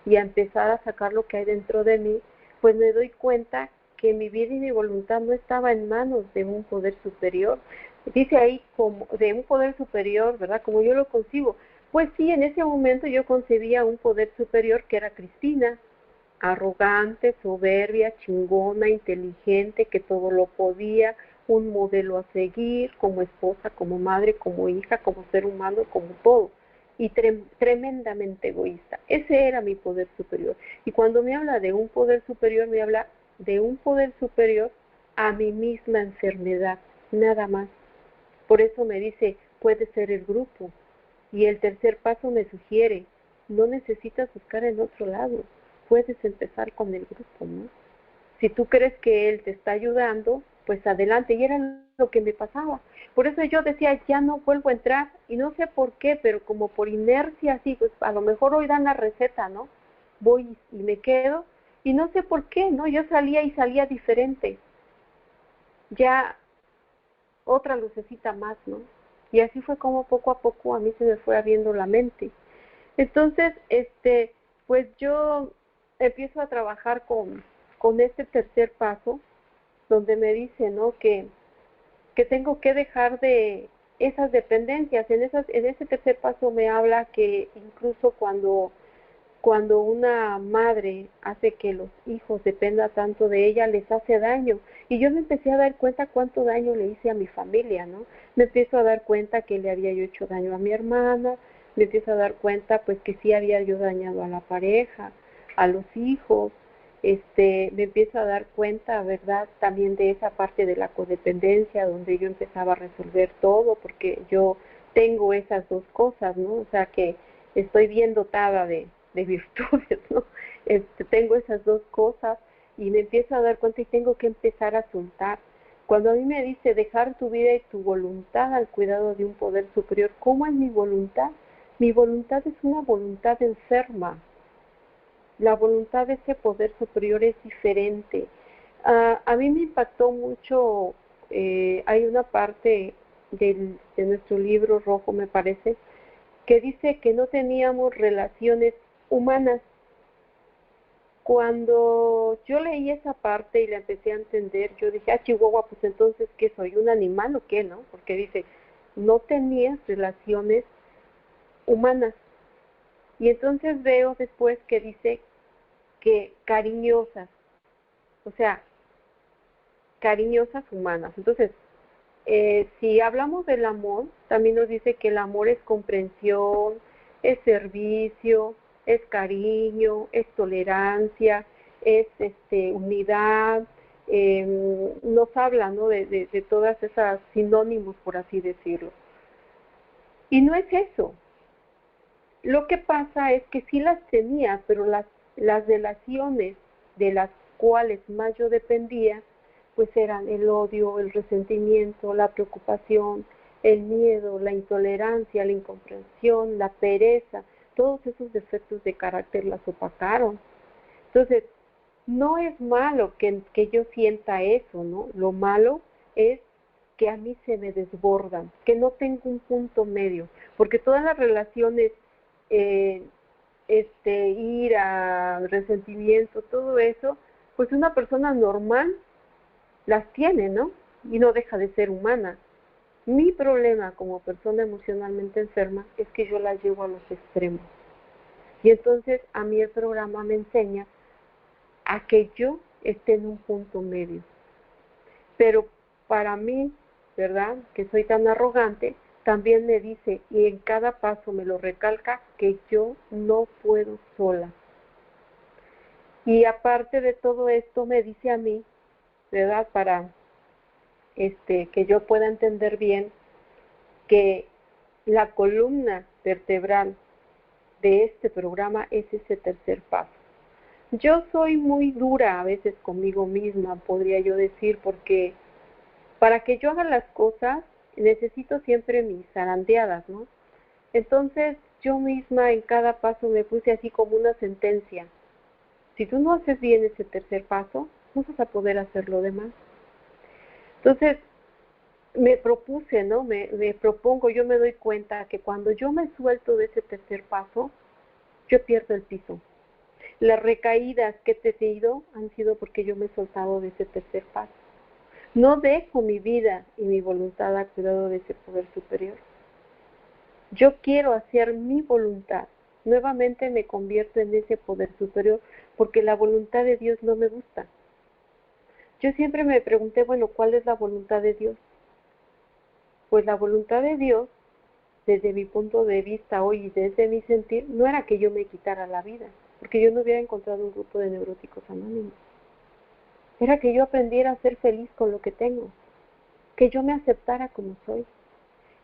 y a empezar a sacar lo que hay dentro de mí, pues me doy cuenta que mi vida y mi voluntad no estaba en manos de un poder superior. Dice ahí como de un poder superior, ¿verdad? Como yo lo concibo. Pues sí, en ese momento yo concebía un poder superior que era Cristina, arrogante, soberbia, chingona, inteligente, que todo lo podía, un modelo a seguir como esposa, como madre, como hija, como ser humano, como todo, y tremendamente egoísta. Ese era mi poder superior. Y cuando me habla de un poder superior, me habla de un poder superior a mi misma enfermedad, nada más. Por eso me dice, puede ser el grupo. Y el tercer paso me sugiere, no necesitas buscar en otro lado, puedes empezar con el grupo, ¿no? Si tú crees que él te está ayudando, pues adelante. Y era lo que me pasaba. Por eso yo decía, ya no vuelvo a entrar. Y no sé por qué, pero como por inercia, así, pues a lo mejor hoy dan la receta, ¿no? Voy y me quedo. Y no sé por qué, ¿no? Yo salía y salía diferente. Ya otra lucecita más, ¿no? Y así fue como poco a poco a mí se me fue abriendo la mente. Entonces, pues yo empiezo a trabajar con este tercer paso, donde me dice, ¿no? Que tengo que dejar de esas dependencias. En ese tercer paso me habla que incluso cuando cuando una madre hace que los hijos dependan tanto de ella, les hace daño. Y yo me empecé a dar cuenta cuánto daño le hice a mi familia, ¿no? Me empiezo a dar cuenta que le había yo hecho daño a mi hermana, me empiezo a dar cuenta pues que sí había yo dañado a la pareja, a los hijos, me empiezo a dar cuenta, ¿verdad? También de esa parte de la codependencia, donde yo empezaba a resolver todo, porque yo tengo esas dos cosas, ¿no? O sea que estoy bien dotada de virtudes, ¿no? Tengo esas dos cosas y me empiezo a dar cuenta y tengo que empezar a soltar. Cuando a mí me dice dejar tu vida y tu voluntad al cuidado de un poder superior, ¿cómo es mi voluntad? Mi voluntad es una voluntad enferma. La voluntad de ese poder superior es diferente. A mí me impactó mucho, hay una parte de nuestro libro rojo, me parece, que dice que no teníamos relaciones humanas. Cuando yo leí esa parte y la empecé a entender, yo dije, Chihuahua, pues entonces, ¿qué soy? ¿Un animal o qué, no? Porque dice, no tenías relaciones humanas. Y entonces veo después que dice que cariñosas, o sea, cariñosas humanas. Entonces, si hablamos del amor, también nos dice que el amor es comprensión, es servicio, es cariño, es tolerancia, es unidad, nos habla, ¿no? de todas esas sinónimos, por así decirlo. Y no es eso. Lo que pasa es que sí las tenía, pero las relaciones de las cuales más yo dependía, pues eran el odio, el resentimiento, la preocupación, el miedo, la intolerancia, la incomprensión, la pereza, todos esos defectos de carácter las opacaron. Entonces, no es malo que yo sienta eso, ¿no? Lo malo es que a mí se me desbordan, que no tengo un punto medio, porque todas las relaciones, ira, resentimiento, todo eso, pues una persona normal las tiene, ¿no? Y no deja de ser humana. Mi problema como persona emocionalmente enferma es que yo las llevo a los extremos. Y entonces a mí el programa me enseña a que yo esté en un punto medio. Pero para mí, ¿verdad? Que soy tan arrogante, también me dice, y en cada paso me lo recalca, que yo no puedo sola. Y aparte de todo esto me dice a mí, ¿verdad? Para que yo pueda entender bien que la columna vertebral de este programa es ese tercer paso. Yo soy muy dura a veces conmigo misma, podría yo decir, porque para que yo haga las cosas necesito siempre mis zarandeadas, ¿no? Entonces yo misma en cada paso me puse así como una sentencia. Si tú no haces bien ese tercer paso, no vas a poder hacer lo demás. Entonces me propuse, ¿no? Me propongo, yo me doy cuenta que cuando yo me suelto de ese tercer paso, yo pierdo el piso. Las recaídas que he tenido han sido porque yo me he soltado de ese tercer paso. No dejo mi vida y mi voluntad a cuidado de ese poder superior. Yo quiero hacer mi voluntad. Nuevamente me convierto en ese poder superior porque la voluntad de Dios no me gusta. Yo siempre me pregunté, bueno, ¿cuál es la voluntad de Dios? Pues la voluntad de Dios, desde mi punto de vista hoy y desde mi sentir, no era que yo me quitara la vida, porque yo no hubiera encontrado un grupo de neuróticos anónimos. Era que yo aprendiera a ser feliz con lo que tengo, que yo me aceptara como soy,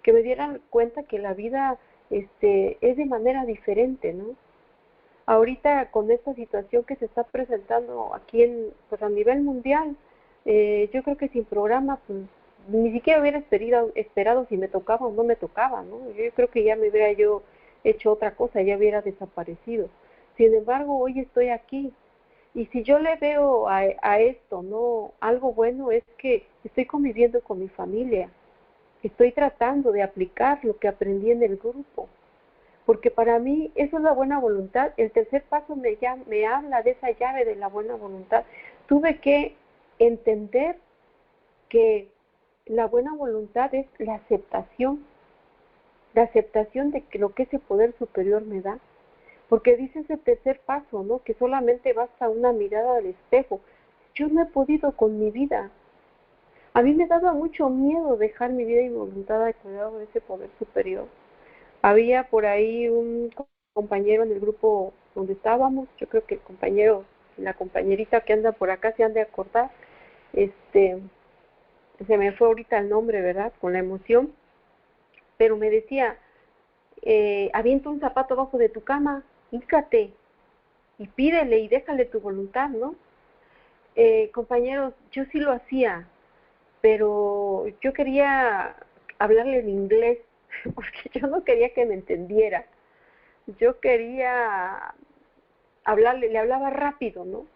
que me diera cuenta que la vida es de manera diferente, ¿no? Ahorita con esta situación que se está presentando aquí pues a nivel mundial, yo creo que sin programa, pues ni siquiera hubiera esperado si me tocaba o no me tocaba, ¿no? Yo creo que ya me hubiera yo hecho otra cosa, ya hubiera desaparecido. Sin embargo, hoy estoy aquí. Y si yo le veo a esto, ¿no? Algo bueno es que estoy conviviendo con mi familia. Estoy tratando de aplicar lo que aprendí en el grupo. Porque para mí eso es la buena voluntad. El tercer paso me habla de esa llave de la buena voluntad. Tuve que entender que la buena voluntad es la aceptación de lo que ese poder superior me da. porque dice ese tercer paso, ¿no? Que solamente basta una mirada al espejo. Yo no he podido con mi vida. A mí me daba mucho miedo dejar mi vida y voluntad al cuidado de ese poder superior. Había por ahí un compañero en el grupo donde estábamos, yo creo que el compañero, la compañerita que anda por acá se han de acordar, se me fue ahorita el nombre, ¿verdad? Con la emoción, pero me decía, avienta un zapato abajo de tu cama, híncate y pídele y déjale tu voluntad, ¿no? Compañeros, yo sí lo hacía, pero yo quería hablarle en inglés, porque yo no quería que me entendiera. Yo quería hablarle, le hablaba rápido, ¿no?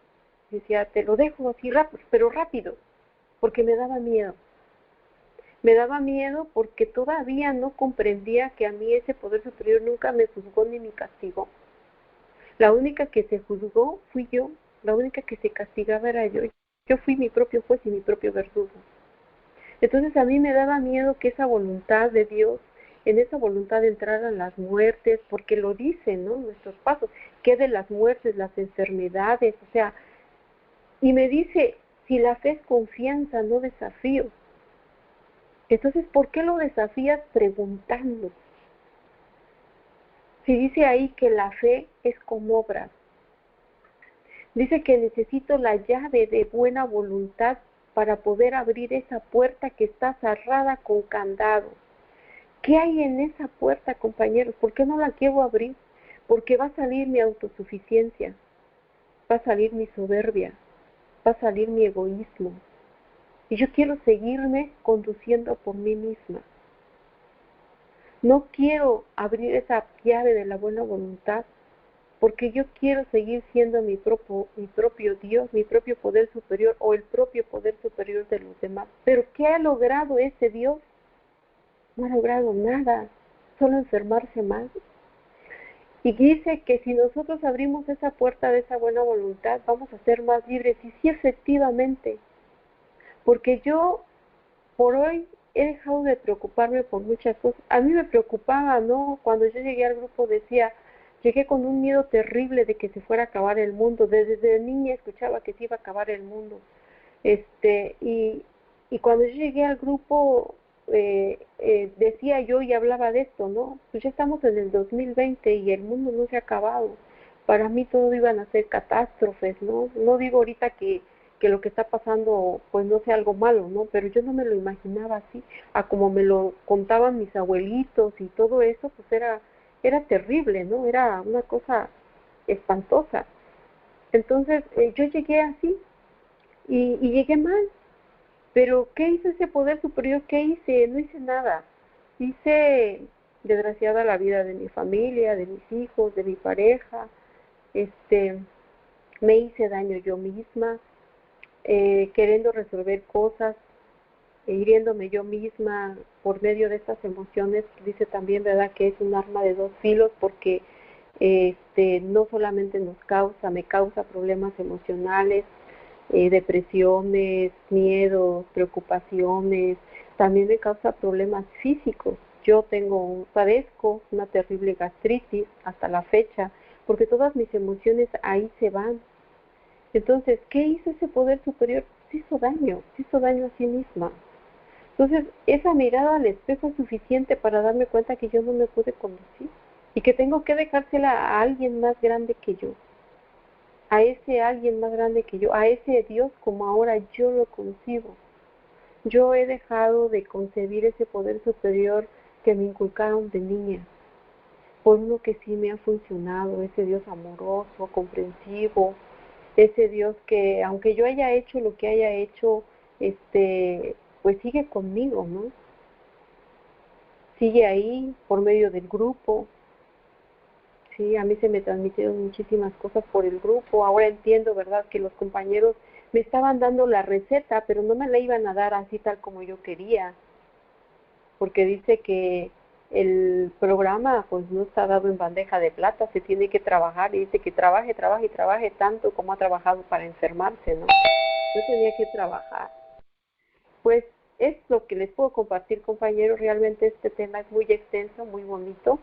Decía, te lo dejo así rápido, pero rápido, porque me daba miedo. Me daba miedo porque todavía no comprendía que a mí ese poder superior nunca me juzgó ni me castigó. La única que se juzgó fui yo, la única que se castigaba era yo. Yo fui mi propio juez y mi propio verdugo. Entonces a mí me daba miedo que esa voluntad de Dios, en esa voluntad de entrar a las muertes, porque lo dicen, ¿no? Nuestros pasos, que de las muertes, las enfermedades, o sea, y me dice, si la fe es confianza, no desafío. Entonces, ¿por qué lo desafías preguntando? Si dice ahí que la fe es como obras, dice que necesito la llave de buena voluntad para poder abrir esa puerta que está cerrada con candado. ¿Qué hay en esa puerta, compañeros? ¿Por qué no la quiero abrir? Porque va a salir mi autosuficiencia, va a salir mi soberbia, va a salir mi egoísmo. Y yo quiero seguirme conduciendo por mí misma. No quiero abrir esa llave de la buena voluntad, porque yo quiero seguir siendo mi propio Dios, mi propio poder superior o el propio poder superior de los demás. Pero ¿qué ha logrado ese Dios? No ha logrado nada, solo enfermarse más. Y dice que si nosotros abrimos esa puerta de esa buena voluntad, vamos a ser más libres. Y sí, efectivamente, porque yo por hoy he dejado de preocuparme por muchas cosas. A mí me preocupaba, ¿no? Cuando yo llegué al grupo decía, llegué con un miedo terrible de que se fuera a acabar el mundo. Desde niña escuchaba que se iba a acabar el mundo. Y cuando yo llegué al grupo, decía yo y hablaba de esto, ¿no? Pues ya estamos en el 2020 y el mundo no se ha acabado. Para mí todo iban a ser catástrofes, ¿no? No digo ahorita que lo que está pasando pues no sea algo malo, ¿no? Pero yo no me lo imaginaba así, a como me lo contaban mis abuelitos y todo eso, pues era terrible, ¿no? Era una cosa espantosa. Entonces yo llegué así y llegué mal. Pero ¿qué hizo ese poder superior? ¿Qué hice? No hice nada. Hice desgraciada la vida de mi familia, de mis hijos, de mi pareja. Me hice daño yo misma, queriendo resolver cosas, hiriéndome yo misma por medio de estas emociones. Dice también, ¿verdad?, que es un arma de dos filos porque no solamente me causa problemas emocionales, depresiones, miedos, preocupaciones, también me causa problemas físicos. Yo padezco una terrible gastritis hasta la fecha, porque todas mis emociones ahí se van. Entonces, ¿qué hizo ese poder superior? Se hizo daño a sí misma. Entonces, esa mirada al espejo es suficiente para darme cuenta que yo no me pude conducir y que tengo que dejársela a alguien más grande que yo. A ese alguien más grande que yo, a ese Dios como ahora yo lo concibo. Yo he dejado de concebir ese poder superior que me inculcaron de niña, por uno que sí me ha funcionado, ese Dios amoroso, comprensivo, ese Dios que aunque yo haya hecho lo que haya hecho, pues sigue conmigo, ¿no? Sigue ahí por medio del grupo. Sí, a mí se me transmitieron muchísimas cosas por el grupo. Ahora entiendo, ¿verdad?, que los compañeros me estaban dando la receta, pero no me la iban a dar así tal como yo quería. Porque dice que el programa pues no está dado en bandeja de plata, se tiene que trabajar, y dice que trabaje y trabaje tanto como ha trabajado para enfermarse, ¿no? Yo tenía que trabajar. Pues es lo que les puedo compartir, compañeros. Realmente este tema es muy extenso, muy bonito.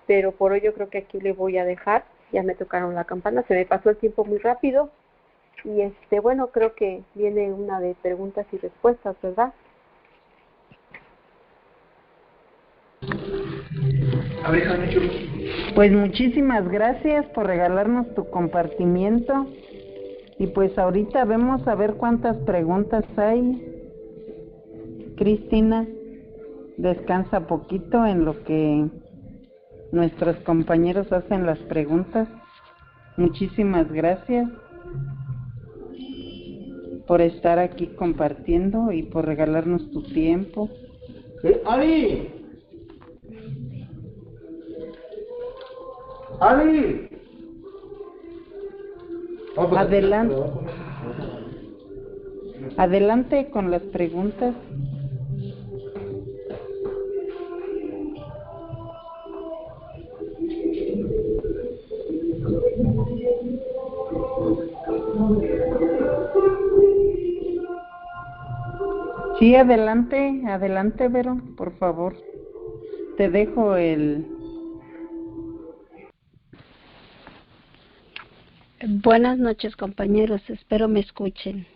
pero por hoy yo creo que aquí le voy a dejar. Ya me tocaron la campana, se me pasó el tiempo muy rápido y bueno, creo que viene una de preguntas y respuestas, ¿verdad? Pues muchísimas gracias por regalarnos tu compartimiento y pues ahorita vemos a ver cuántas preguntas hay. Cristina, descansa poquito en lo que nuestros compañeros hacen las preguntas. Muchísimas gracias por estar aquí compartiendo y por regalarnos tu tiempo. ¡Ali! ¡Ali! Adelante. Adelante con las preguntas. Sí, adelante, adelante, Vero, por favor. Te dejo el... Buenas noches, compañeros. Espero me escuchen.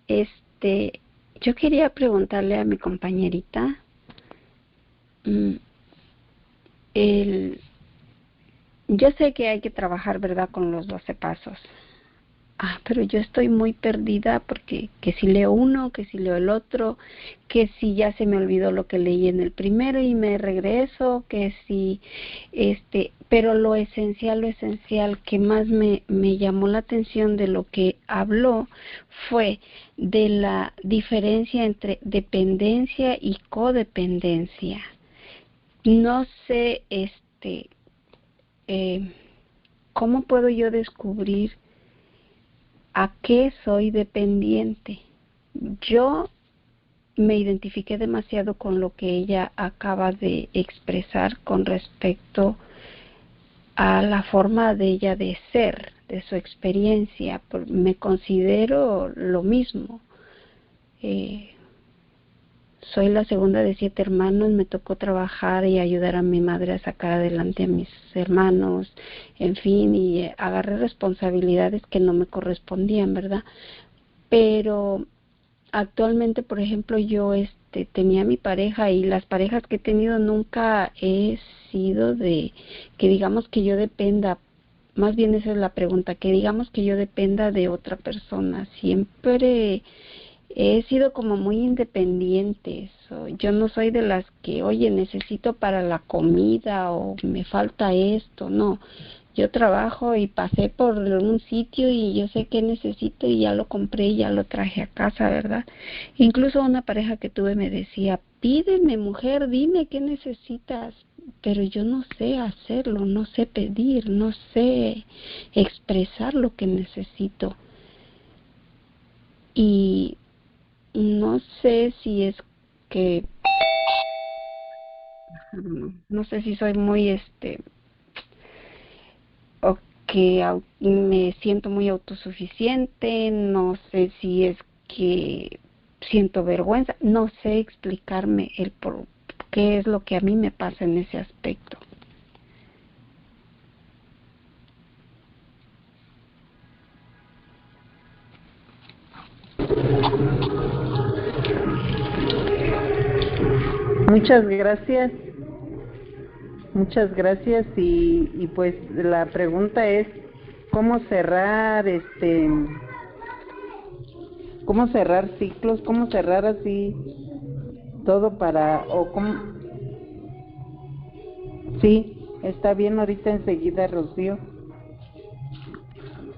Yo quería preguntarle a mi compañerita yo sé que hay que trabajar, ¿verdad?, con los 12 pasos. Pero yo estoy muy perdida porque que si leo uno, que si leo el otro, que si ya se me olvidó lo que leí en el primero y me regreso, que si, pero lo esencial que más me llamó la atención de lo que habló fue de la diferencia entre dependencia y codependencia. No sé, ¿cómo puedo yo descubrir a qué soy dependiente? Yo me identifiqué demasiado con lo que ella acaba de expresar con respecto a la forma de ella de ser, de su experiencia. Me considero lo mismo. Soy la segunda de 7 hermanos, me tocó trabajar y ayudar a mi madre a sacar adelante a mis hermanos, en fin, y agarré responsabilidades que no me correspondían, ¿verdad? Pero actualmente, por ejemplo, yo tenía mi pareja y las parejas que he tenido nunca he sido de que digamos que yo dependa, más bien esa es la pregunta, que digamos que yo dependa de otra persona. Siempre he sido como muy independiente. Yo no soy de las que, oye, necesito para la comida o me falta esto, no. Yo trabajo y pasé por un sitio y yo sé qué necesito y ya lo compré y ya lo traje a casa, ¿verdad? Incluso una pareja que tuve me decía, pídeme, mujer, dime qué necesitas, pero yo no sé hacerlo, no sé pedir, no sé expresar lo que necesito. Y no sé si es que, no sé si soy muy, o que me siento muy autosuficiente, no sé si es que siento vergüenza, no sé explicarme el por qué es lo que a mí me pasa en ese aspecto. Muchas gracias. Muchas gracias y pues la pregunta es cómo cerrar ciclos, cómo cerrar así todo para o cómo. Sí, está bien, ahorita enseguida, Rocío.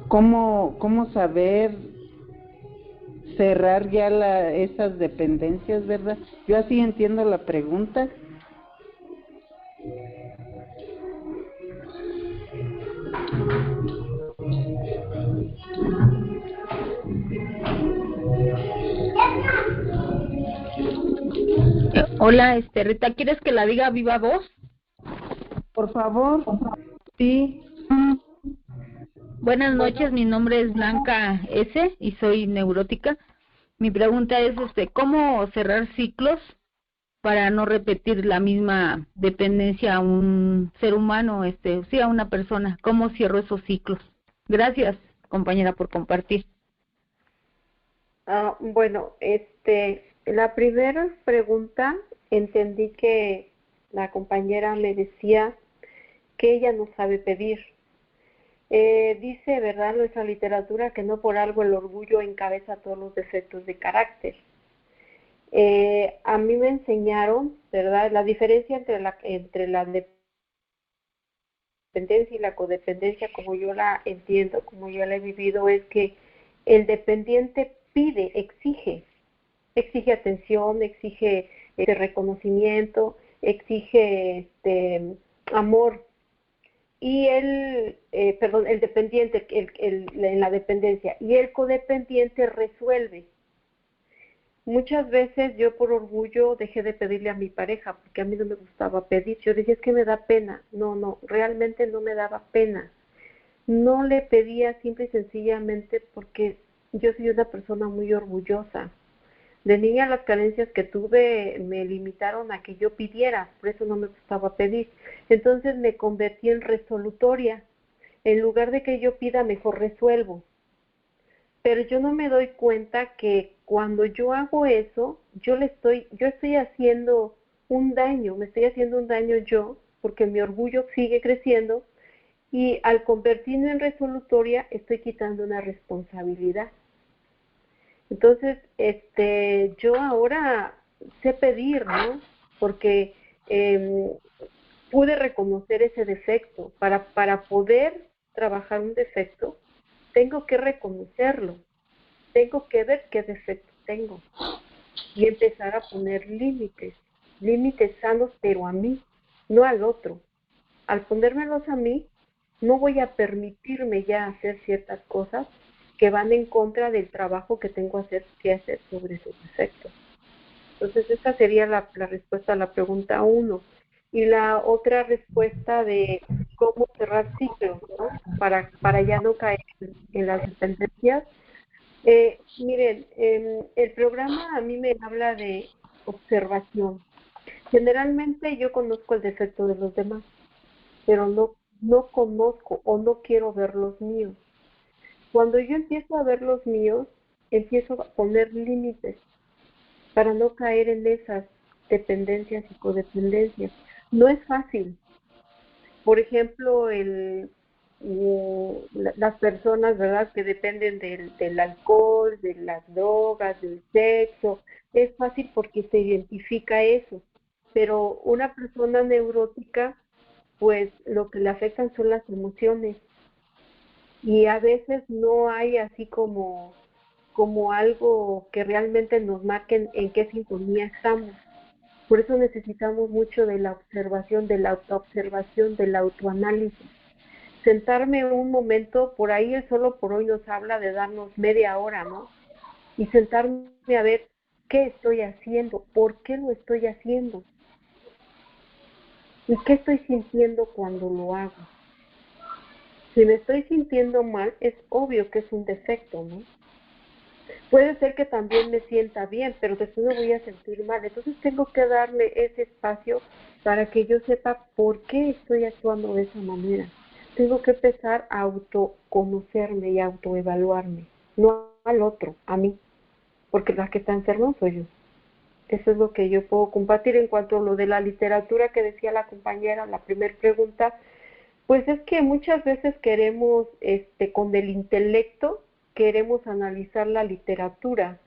¿Cómo saber cerrar ya esas dependencias, verdad? Yo así entiendo la pregunta. Hola, Rita, ¿quieres que la diga a viva voz? Por favor, sí. Buenas noches, mi nombre es Blanca S. y soy neurótica. Mi pregunta es, ¿cómo cerrar ciclos para no repetir la misma dependencia a un ser humano, sí, a una persona. ¿Cómo cierro esos ciclos? Gracias, compañera, por compartir. Bueno, la primera pregunta, entendí que la compañera me decía que ella no sabe pedir. Dice, ¿verdad?, nuestra literatura que no por algo el orgullo encabeza todos los defectos de carácter. A mí me enseñaron, ¿verdad?, la diferencia entre la dependencia y la codependencia, como yo la entiendo, como yo la he vivido, es que el dependiente pide, exige atención, exige reconocimiento, exige amor. Y el dependiente, en la dependencia, y el codependiente resuelve. Muchas veces yo por orgullo dejé de pedirle a mi pareja, porque a mí no me gustaba pedir. Yo decía, es que me da pena. No, realmente no me daba pena. No le pedía simple y sencillamente porque yo soy una persona muy orgullosa. De niña las carencias que tuve me limitaron a que yo pidiera, por eso no me gustaba pedir. Entonces me convertí en resolutoria. En lugar de que yo pida, mejor resuelvo. Pero yo no me doy cuenta que cuando yo hago eso, yo estoy haciendo un daño, me estoy haciendo un daño yo, porque mi orgullo sigue creciendo, y al convertirme en resolutoria estoy quitando una responsabilidad. Entonces, yo ahora sé pedir, ¿no? Porque pude reconocer ese defecto. Para poder trabajar un defecto, tengo que reconocerlo, tengo que ver qué defecto tengo y empezar a poner límites sanos, pero a mí, no al otro. Al ponérmelos a mí, no voy a permitirme ya hacer ciertas cosas que van en contra del trabajo que tengo que hacer sobre esos defectos. Entonces, esta sería la respuesta a la pregunta 1. Y la otra respuesta de cómo cerrar ciclos, ¿no? Para ya no caer en las dependencias. Miren, el programa a mí me habla de observación. Generalmente yo conozco el defecto de los demás, pero no conozco o no quiero ver los míos. Cuando yo empiezo a ver los míos, empiezo a poner límites para no caer en esas dependencias y codependencias. No es fácil. Por ejemplo, las personas, ¿verdad?, que dependen del alcohol, de las drogas, del sexo, es fácil porque se identifica eso. Pero una persona neurótica, pues lo que le afectan son las emociones. Y a veces no hay así como algo que realmente nos marque en qué sintonía estamos. Por eso necesitamos mucho de la observación, de la autoobservación, del autoanálisis. Sentarme un momento, por ahí el Solo por Hoy nos habla de darnos media hora, ¿no? Y sentarme a ver qué estoy haciendo, por qué lo estoy haciendo y qué estoy sintiendo cuando lo hago. Si me estoy sintiendo mal, es obvio que es un defecto, ¿no? Puede ser que también me sienta bien, pero después me voy a sentir mal. Entonces tengo que darme ese espacio para que yo sepa por qué estoy actuando de esa manera. Tengo que empezar a autoconocerme y autoevaluarme, no al otro, a mí, porque la que está enferma soy yo. Eso es lo que yo puedo compartir. En cuanto a lo de la literatura que decía la compañera, la primera pregunta, pues es que muchas veces queremos, con el intelecto, queremos analizar la literatura,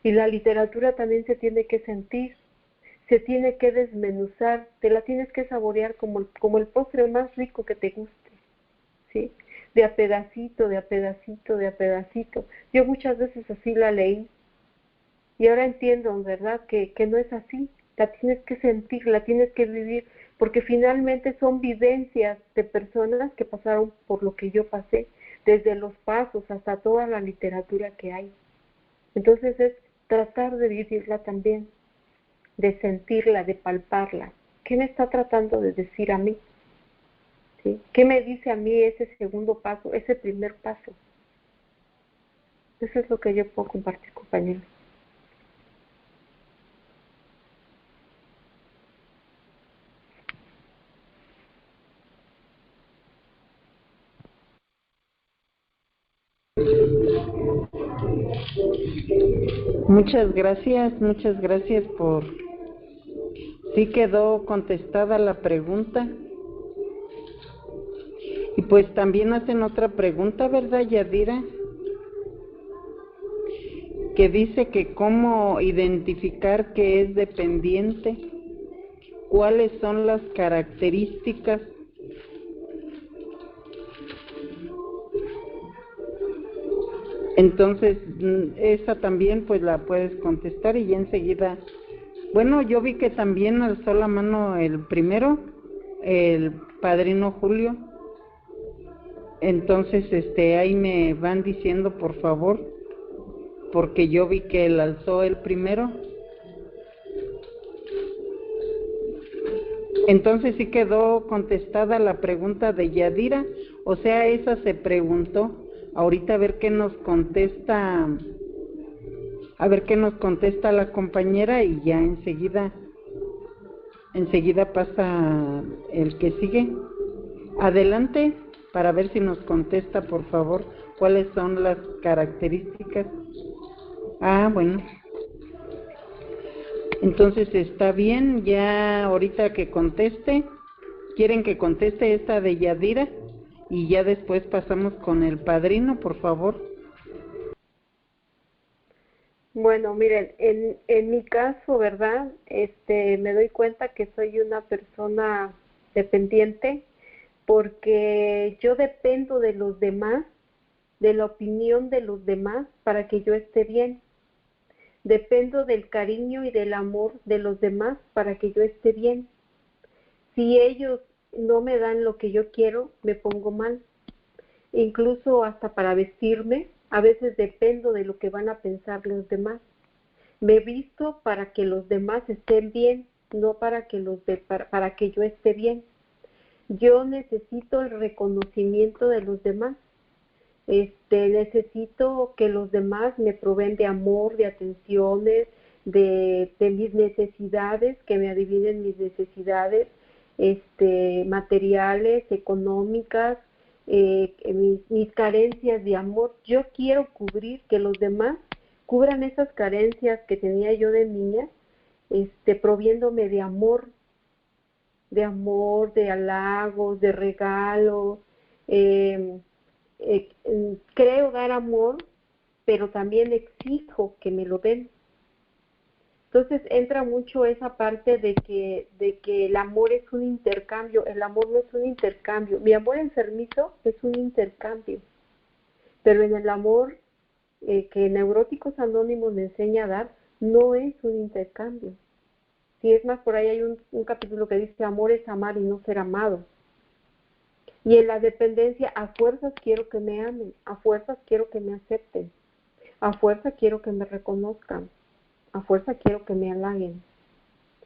y la literatura también se tiene que sentir, se tiene que desmenuzar, te la tienes que saborear como el postre más rico que te guste, ¿sí? De a pedacito, de a pedacito, de a pedacito. Yo muchas veces así la leí, y ahora entiendo, en verdad, que no es así. La tienes que sentir, la tienes que vivir, porque finalmente son vivencias de personas que pasaron por lo que yo pasé, desde los pasos hasta toda la literatura que hay. Entonces es tratar de vivirla también, de sentirla, de palparla. ¿Qué me está tratando de decir a mí? ¿Sí? ¿Qué me dice a mí ese segundo paso, ese primer paso? Eso es lo que yo puedo compartir, compañeros. Muchas gracias por... Sí quedó contestada la pregunta. Y pues también hacen otra pregunta, ¿verdad, Yadira? Que dice que cómo identificar que es dependiente, cuáles son las características. Entonces, esa también pues la puedes contestar y ya enseguida... Bueno, yo vi que también alzó la mano el primero, el padrino Julio. Entonces, ahí me van diciendo, por favor, porque yo vi que él alzó el primero. Entonces sí quedó contestada la pregunta de Yadira, o sea, esa se preguntó. Ahorita a ver qué nos contesta, la compañera y ya enseguida pasa el que sigue. Adelante, para ver si nos contesta, por favor, cuáles son las características. Ah, bueno. Entonces está bien, ya ahorita que conteste, ¿quieren que conteste esta de Yadira? Y ya después pasamos con el padrino, por favor. Bueno, miren, en mi caso, ¿verdad? Me doy cuenta que soy una persona dependiente porque yo dependo de los demás, de la opinión de los demás para que yo esté bien. Dependo del cariño y del amor de los demás para que yo esté bien. Si ellos no me dan lo que yo quiero, me pongo mal. Incluso hasta para vestirme, a veces dependo de lo que van a pensar los demás. Me visto para que los demás estén bien, no para que para que yo esté bien. Yo necesito el reconocimiento de los demás. Necesito que los demás me proveen de amor, de atenciones, de mis necesidades, que me adivinen mis necesidades, materiales, económicas, mis carencias de amor. Yo quiero cubrir, que los demás cubran esas carencias que tenía yo de niña, proviéndome de amor, de halagos, de regalos. Creo dar amor, pero también exijo que me lo den. Entonces entra mucho esa parte de que el amor es un intercambio. El amor no es un intercambio. Mi amor enfermizo es un intercambio, pero en el amor que Neuróticos Anónimos me enseña a dar, no es un intercambio. Si es más, por ahí hay un capítulo que dice: amor es amar y no ser amado. Y en la dependencia, a fuerzas quiero que me amen, a fuerzas quiero que me acepten, a fuerza quiero que me reconozcan, a fuerza quiero que me halaguen,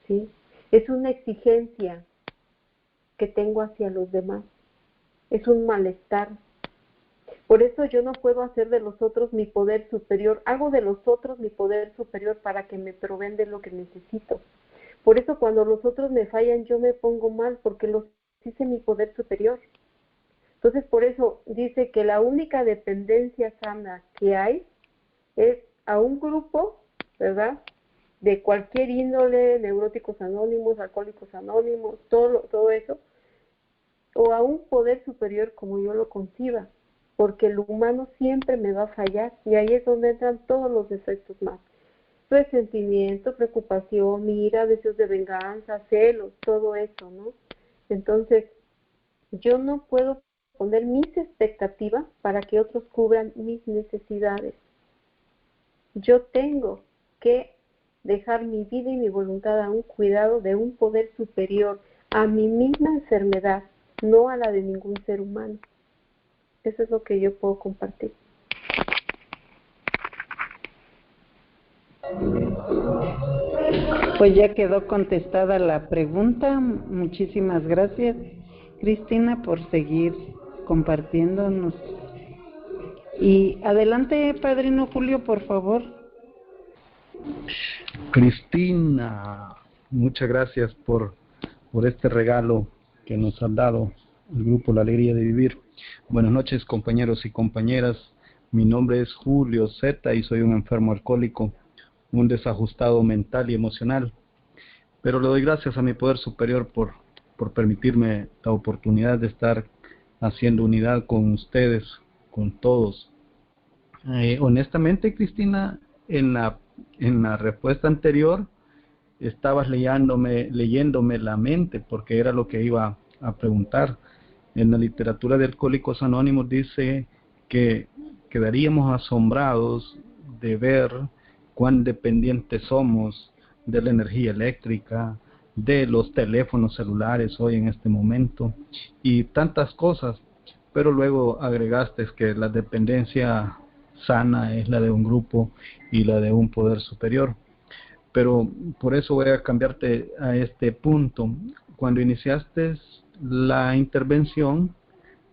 ¿sí? Es una exigencia que tengo hacia los demás, es un malestar. Por eso yo no puedo hacer de los otros mi poder superior, hago de los otros mi poder superior para que me proveen de lo que necesito. Por eso cuando los otros me fallan, yo me pongo mal, porque los hice mi poder superior. Entonces, por eso dice que la única dependencia sana que hay es a un grupo, ¿verdad?, de cualquier índole, Neuróticos Anónimos, Alcohólicos Anónimos, todo eso, o a un poder superior como yo lo conciba, porque el humano siempre me va a fallar, y ahí es donde entran todos los defectos más. Resentimiento, preocupación, ira, deseos de venganza, celos, todo eso, ¿no? Entonces, yo no puedo poner mis expectativas para que otros cubran mis necesidades. Yo tengo que dejar mi vida y mi voluntad a un cuidado de un poder superior a mi misma enfermedad, no a la de ningún ser humano. Eso es lo que yo puedo compartir. Pues ya quedó contestada la pregunta. Muchísimas gracias, Cristina, por seguir compartiéndonos. Y adelante, padrino Julio, por favor. Cristina, muchas gracias por este regalo que nos han dado el grupo La Alegría de Vivir. Buenas noches, compañeros y compañeras Mi nombre es Julio Z y soy un enfermo alcohólico, un desajustado mental y emocional. Pero le doy gracias a mi poder superior por permitirme la oportunidad de estar haciendo unidad con ustedes, con todos. Honestamente, Cristina, en la respuesta anterior estabas leyéndome la mente, porque era lo que iba a preguntar. En la literatura de Alcohólicos Anónimos dice que quedaríamos asombrados de ver cuán dependientes somos de la energía eléctrica, de los teléfonos celulares hoy en este momento y tantas cosas. Pero luego agregaste que la dependencia sana es la de un grupo y la de un poder superior. Pero por eso voy a cambiarte a este punto. Cuando iniciaste la intervención,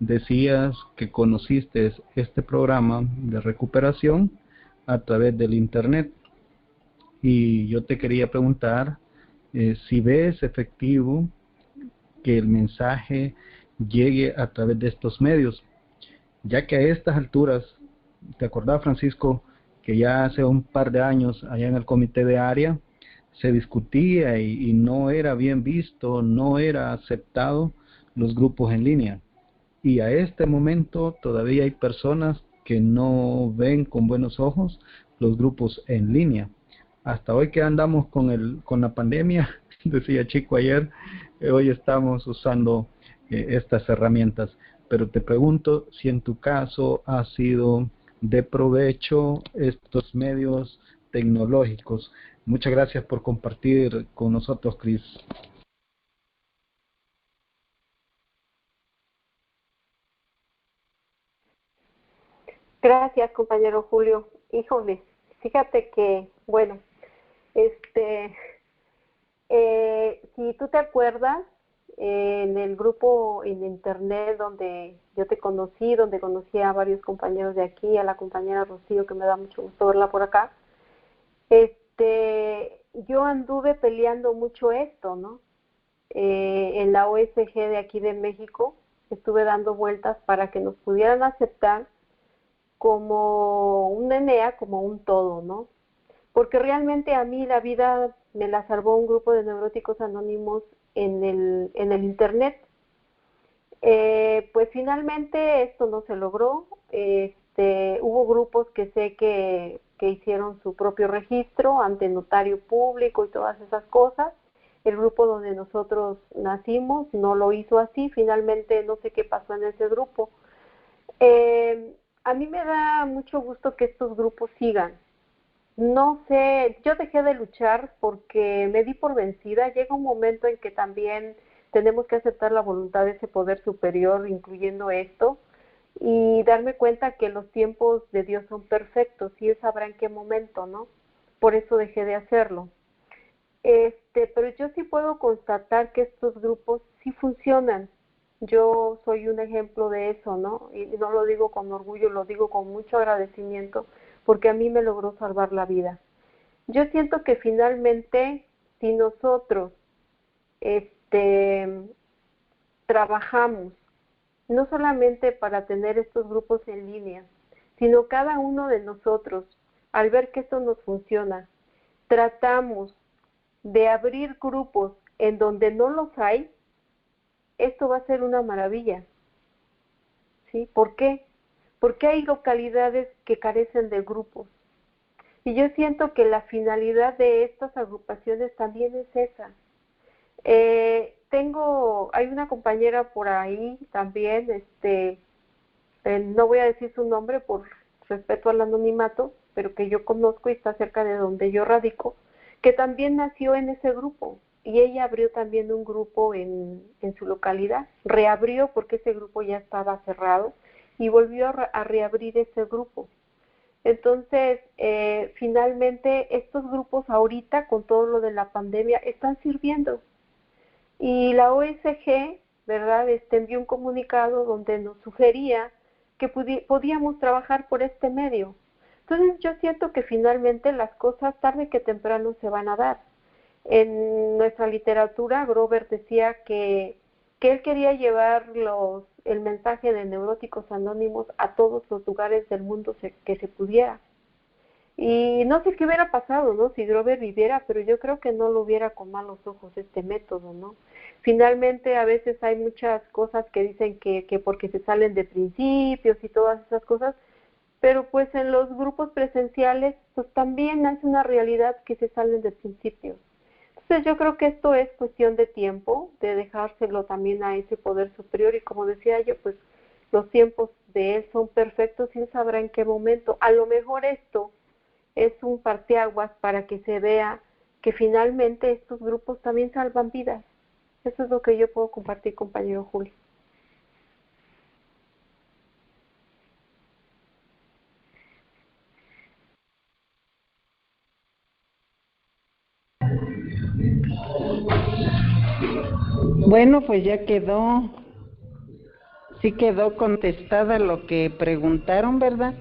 decías que conociste este programa de recuperación a través del internet. Y yo te quería preguntar si ves efectivo que el mensaje llegue a través de estos medios, ya que a estas alturas, ¿te acordás, Francisco, que ya hace un par de años allá en el comité de área se discutía y no era bien visto, no era aceptado los grupos en línea? Y a este momento todavía hay personas que no ven con buenos ojos los grupos en línea. Hasta hoy que andamos con la pandemia, decía Chico ayer, hoy estamos usando estas herramientas. Pero te pregunto si en tu caso ha sido de provecho estos medios tecnológicos. Muchas gracias por compartir con nosotros, Cris. Gracias, compañero Julio. Híjole, fíjate que, bueno, si tú te acuerdas, en el grupo en internet donde yo te conocí, donde conocí a varios compañeros de aquí, a la compañera Rocío, que me da mucho gusto verla por acá, yo anduve peleando mucho esto, ¿no? En la OSG de aquí de México, estuve dando vueltas para que nos pudieran aceptar como un ENEA, como un todo, ¿no? Porque realmente a mí la vida me la salvó un grupo de neuróticos anónimos en el internet. Pues finalmente esto no se logró. Hubo grupos que sé que hicieron su propio registro ante notario público y todas esas cosas. El grupo donde nosotros nacimos no lo hizo así. Finalmente no sé qué pasó en ese grupo. A mí me da mucho gusto que estos grupos sigan. No sé, yo dejé de luchar porque me di por vencida. Llega un momento en que también tenemos que aceptar la voluntad de ese poder superior, incluyendo esto, y darme cuenta que los tiempos de Dios son perfectos y Él sabrá en qué momento, ¿no? Por eso dejé de hacerlo. Pero yo sí puedo constatar que estos grupos sí funcionan. Yo soy un ejemplo de eso, ¿no? Y no lo digo con orgullo, lo digo con mucho agradecimiento, porque a mí me logró salvar la vida. Yo siento que finalmente, si nosotros trabajamos, no solamente para tener estos grupos en línea, sino cada uno de nosotros, al ver que esto nos funciona, tratamos de abrir grupos en donde no los hay, esto va a ser una maravilla. ¿Sí? ¿Por qué? Porque hay localidades que carecen de grupos. Y yo siento que la finalidad de estas agrupaciones también es esa. Hay una compañera por ahí también, no voy a decir su nombre por respeto al anonimato, pero que yo conozco y está cerca de donde yo radico, que también nació en ese grupo. Y ella abrió también un grupo en su localidad. Reabrió porque ese grupo ya estaba cerrado y volvió a reabrir ese grupo. Entonces, finalmente, estos grupos ahorita, con todo lo de la pandemia, están sirviendo. Y la OSG, ¿verdad?, envió un comunicado donde nos sugería que podíamos trabajar por este medio. Entonces, yo siento que finalmente las cosas tarde que temprano se van a dar. En nuestra literatura, Grover decía que él quería llevar el mensaje de Neuróticos Anónimos a todos los lugares del mundo que se pudiera. Y no sé qué hubiera pasado, ¿no? Si Grover viviera, pero yo creo que no lo hubiera con malos ojos este método, ¿no? Finalmente, a veces hay muchas cosas que dicen que porque se salen de principios y todas esas cosas, pero pues en los grupos presenciales, pues también es una realidad que se salen de principios. Entonces yo creo que esto es cuestión de tiempo, de dejárselo también a ese poder superior, y como decía yo, pues los tiempos de él son perfectos y él sabrá en qué momento. A lo mejor esto es un parteaguas para que se vea que finalmente estos grupos también salvan vidas. Eso es lo que yo puedo compartir, compañero Julio. Bueno, pues ya sí quedó contestada lo que preguntaron, ¿verdad?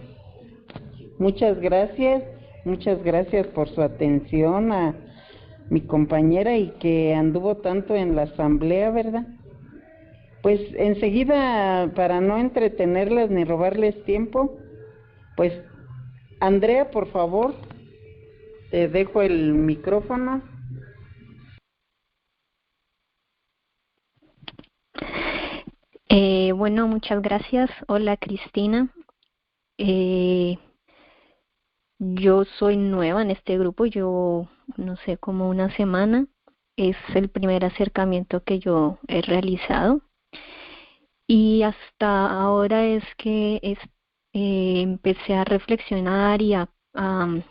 Muchas gracias por su atención a mi compañera y que anduvo tanto en la asamblea, ¿verdad? Pues enseguida, para no entretenerlas ni robarles tiempo, pues Andrea, por favor, te dejo el micrófono. Bueno, muchas gracias. Hola, Cristina. Yo soy nueva en este grupo, yo no sé, como una semana. Es el primer acercamiento que yo he realizado. Y hasta ahora es que empecé a reflexionar y a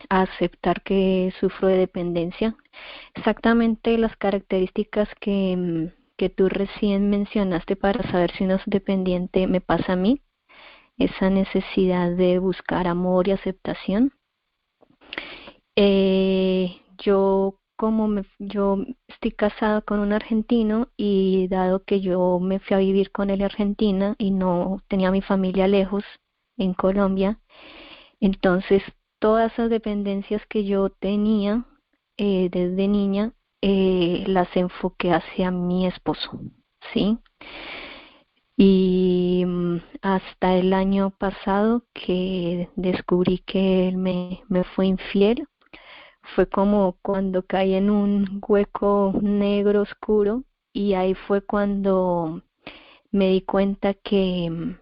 aceptar que sufro de dependencia. Exactamente las características que tú recién mencionaste para saber si uno es dependiente me pasa a mí. Esa necesidad de buscar amor y aceptación. Yo estoy casada con un argentino, y dado que yo me fui a vivir con él a Argentina y no tenía mi familia lejos en Colombia, entonces todas esas dependencias que yo tenía desde niña las enfoqué hacia mi esposo, ¿sí? Y hasta el año pasado que descubrí que él me fue infiel, fue como cuando caí en un hueco negro oscuro, y ahí fue cuando me di cuenta que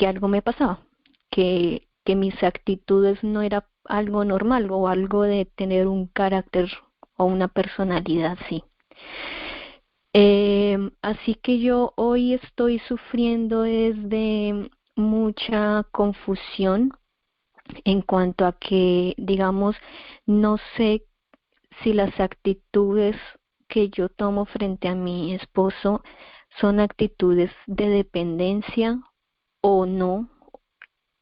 algo me pasaba, que mis actitudes no era algo normal o algo de tener un carácter o una personalidad así. Así que yo hoy estoy sufriendo desde mucha confusión en cuanto a que, digamos, no sé si las actitudes que yo tomo frente a mi esposo son actitudes de dependencia o no.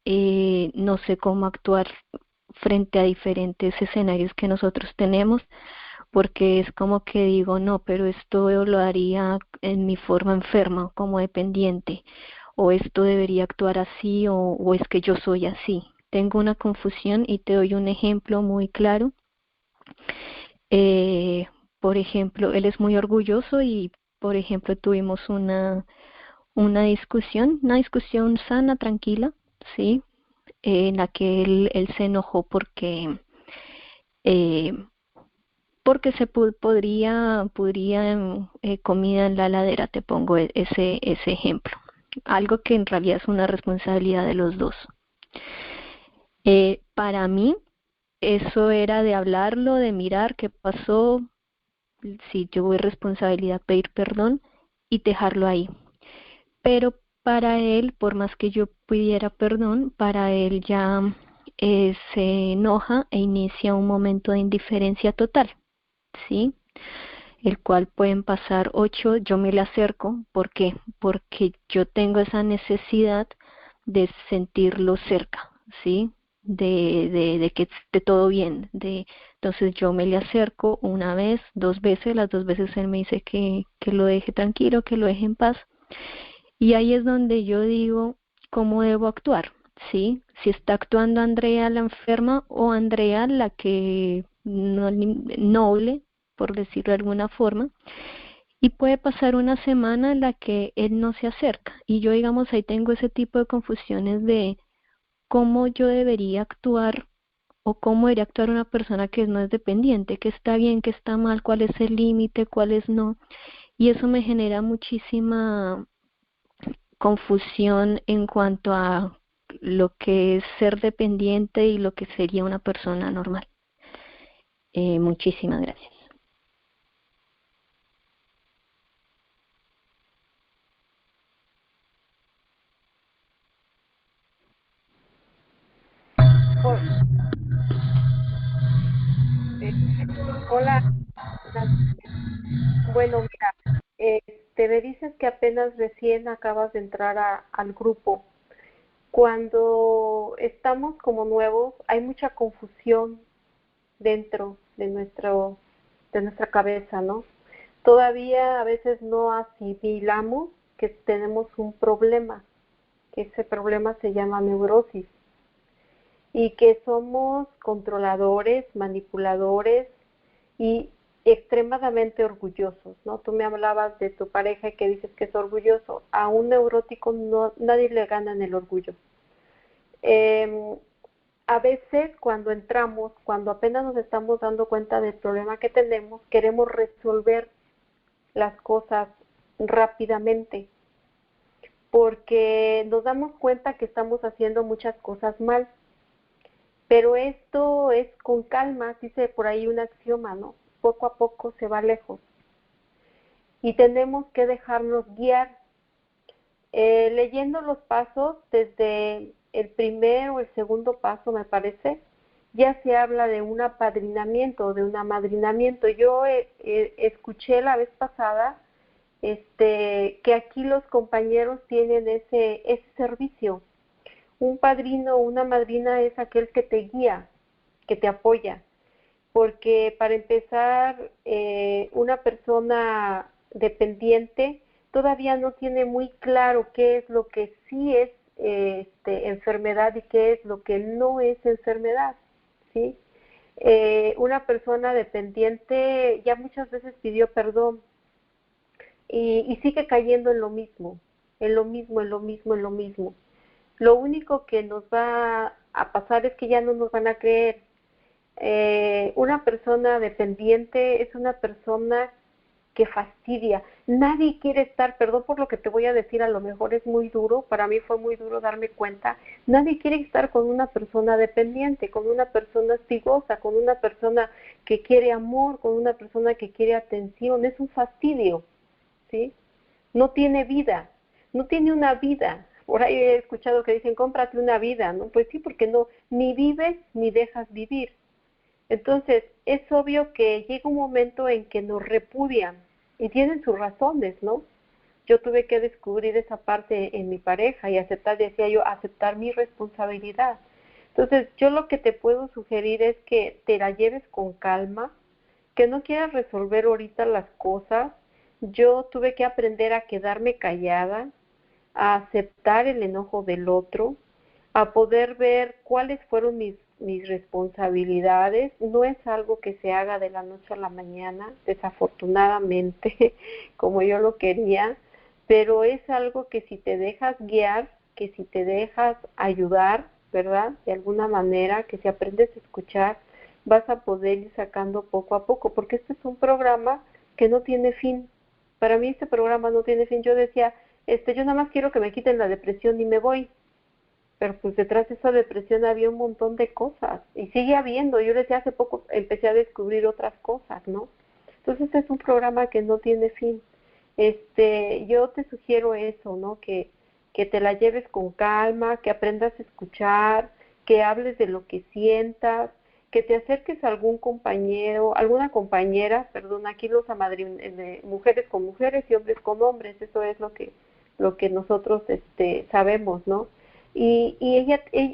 No sé cómo actuar frente a diferentes escenarios que nosotros tenemos, porque es como que digo, no, pero esto lo haría en mi forma enferma, como dependiente, o esto debería actuar así, o es que yo soy así. Tengo una confusión y te doy un ejemplo muy claro. Por ejemplo, él es muy orgulloso y, por ejemplo, tuvimos una discusión sana, tranquila, ¿sí? En la que él se enojó eh, porque podría comida en la heladera, te pongo ese ejemplo. Algo que en realidad es una responsabilidad de los dos. Para mí, eso era de hablarlo, de mirar qué pasó, si tuve responsabilidad, pedir perdón y dejarlo ahí. Pero para él, por más que yo pidiera perdón, para él ya se enoja e inicia un momento de indiferencia total, ¿sí? El cual pueden pasar 8, yo me le acerco. ¿Por qué? Porque yo tengo esa necesidad de sentirlo cerca, ¿sí? De que esté todo bien. Entonces yo me le acerco una vez, 2 veces, las 2 veces él me dice que lo deje tranquilo, que lo deje en paz. Y ahí es donde yo digo cómo debo actuar, ¿sí? Si está actuando Andrea la enferma o Andrea la que noble, por decirlo de alguna forma, Y puede pasar una semana en la que él no se acerca. Y yo, digamos, ahí tengo ese tipo de confusiones de cómo yo debería actuar o cómo debería actuar una persona que no es dependiente, qué está bien, qué está mal, cuál es el límite, cuál es no. Y eso me genera muchísima confusión en cuanto a lo que es ser dependiente y lo que sería una persona normal. Muchísimas gracias. Hola. Bueno, mira, me dices que apenas recién acabas de entrar al grupo. Cuando estamos como nuevos, hay mucha confusión dentro de nuestra cabeza, ¿no? Todavía a veces no asimilamos que tenemos un problema, que ese problema se llama neurosis, y que somos controladores, manipuladores y extremadamente orgullosos, ¿no? Tú me hablabas de tu pareja y que dices que es orgulloso. A un neurótico nadie le gana en el orgullo. A veces cuando entramos, cuando apenas nos estamos dando cuenta del problema que tenemos, queremos resolver las cosas rápidamente, porque nos damos cuenta que estamos haciendo muchas cosas mal. Pero esto es con calma, dice por ahí un axioma, ¿no? Poco a poco se va lejos. Y tenemos que dejarnos guiar. Leyendo los pasos, desde el primer o el segundo paso, me parece, ya se habla de un apadrinamiento, de un amadrinamiento. Yo escuché la vez pasada que aquí los compañeros tienen ese servicio. Un padrino o una madrina es aquel que te guía, que te apoya, porque para empezar, una persona dependiente todavía no tiene muy claro qué es lo que sí es enfermedad y qué es lo que no es enfermedad, ¿sí? Una persona dependiente ya muchas veces pidió perdón y sigue cayendo en lo mismo, en lo mismo, en lo mismo, en lo mismo. Lo único que nos va a pasar es que ya no nos van a creer. Una persona dependiente es una persona que fastidia. Nadie quiere estar, perdón por lo que te voy a decir, a lo mejor es muy duro, para mí fue muy duro darme cuenta, nadie quiere estar con una persona dependiente, con una persona hostigosa, con una persona que quiere amor, con una persona que quiere atención, es un fastidio, ¿sí? No tiene vida, no tiene una vida. Por ahí he escuchado que dicen, cómprate una vida, ¿no? Pues sí, porque no, ni vives ni dejas vivir. Entonces, es obvio que llega un momento en que nos repudian y tienen sus razones, ¿no? Yo tuve que descubrir esa parte en mi pareja y aceptar, decía yo, aceptar mi responsabilidad. Entonces, yo lo que te puedo sugerir es que te la lleves con calma, que no quieras resolver ahorita las cosas. Yo tuve que aprender a quedarme callada, a aceptar el enojo del otro, a poder ver cuáles fueron mis responsabilidades. No es algo que se haga de la noche a la mañana, desafortunadamente, como yo lo quería, pero es algo que si te dejas guiar, que si te dejas ayudar, ¿verdad? De alguna manera, que si aprendes a escuchar, vas a poder ir sacando poco a poco, porque este es un programa que no tiene fin. Para mí este programa no tiene fin. Yo decía, yo nada más quiero que me quiten la depresión y me voy. Pero pues detrás de esa depresión había un montón de cosas y sigue habiendo. Yo decía, hace poco empecé a descubrir otras cosas, ¿no? Entonces este es un programa que no tiene fin. Yo te sugiero eso, ¿no? Que te la lleves con calma, que aprendas a escuchar, que hables de lo que sientas, que te acerques a algún compañero, alguna compañera, perdón, aquí los mujeres con mujeres y hombres con hombres, eso es lo que nosotros sabemos, ¿no? Y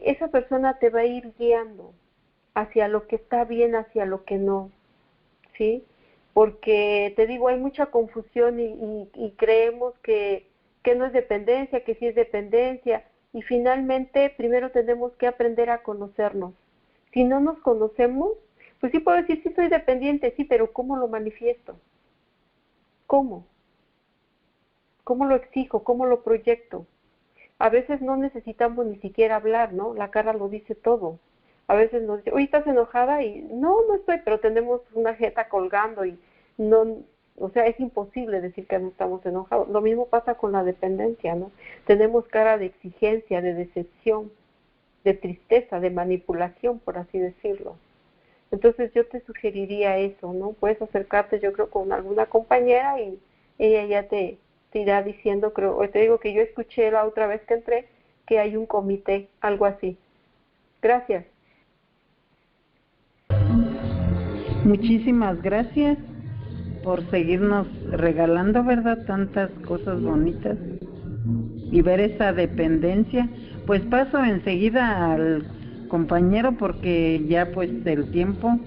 esa persona te va a ir guiando hacia lo que está bien, hacia lo que no, ¿sí? Porque te digo, hay mucha confusión y creemos que no es dependencia, que sí es dependencia, y finalmente primero tenemos que aprender a conocernos. Si no nos conocemos, pues sí puedo decir, sí soy dependiente, sí, pero ¿cómo lo manifiesto? ¿Cómo? ¿Cómo lo exijo? ¿Cómo lo proyecto? A veces no necesitamos ni siquiera hablar, ¿no? La cara lo dice todo. A veces nos dice, oye, ¿estás enojada? Y no estoy, pero tenemos una jeta colgando y no, o sea, es imposible decir que no estamos enojados. Lo mismo pasa con la dependencia, ¿no? Tenemos cara de exigencia, de decepción, de tristeza, de manipulación, por así decirlo. Entonces yo te sugeriría eso, ¿no? Puedes acercarte, yo creo, con alguna compañera y ella ya te irá diciendo, creo, o te digo que yo escuché la otra vez que entré que hay un comité, algo así. Gracias. Muchísimas gracias por seguirnos regalando, ¿verdad? Tantas cosas bonitas y ver esa dependencia. Pues paso enseguida al compañero porque ya pues el tiempo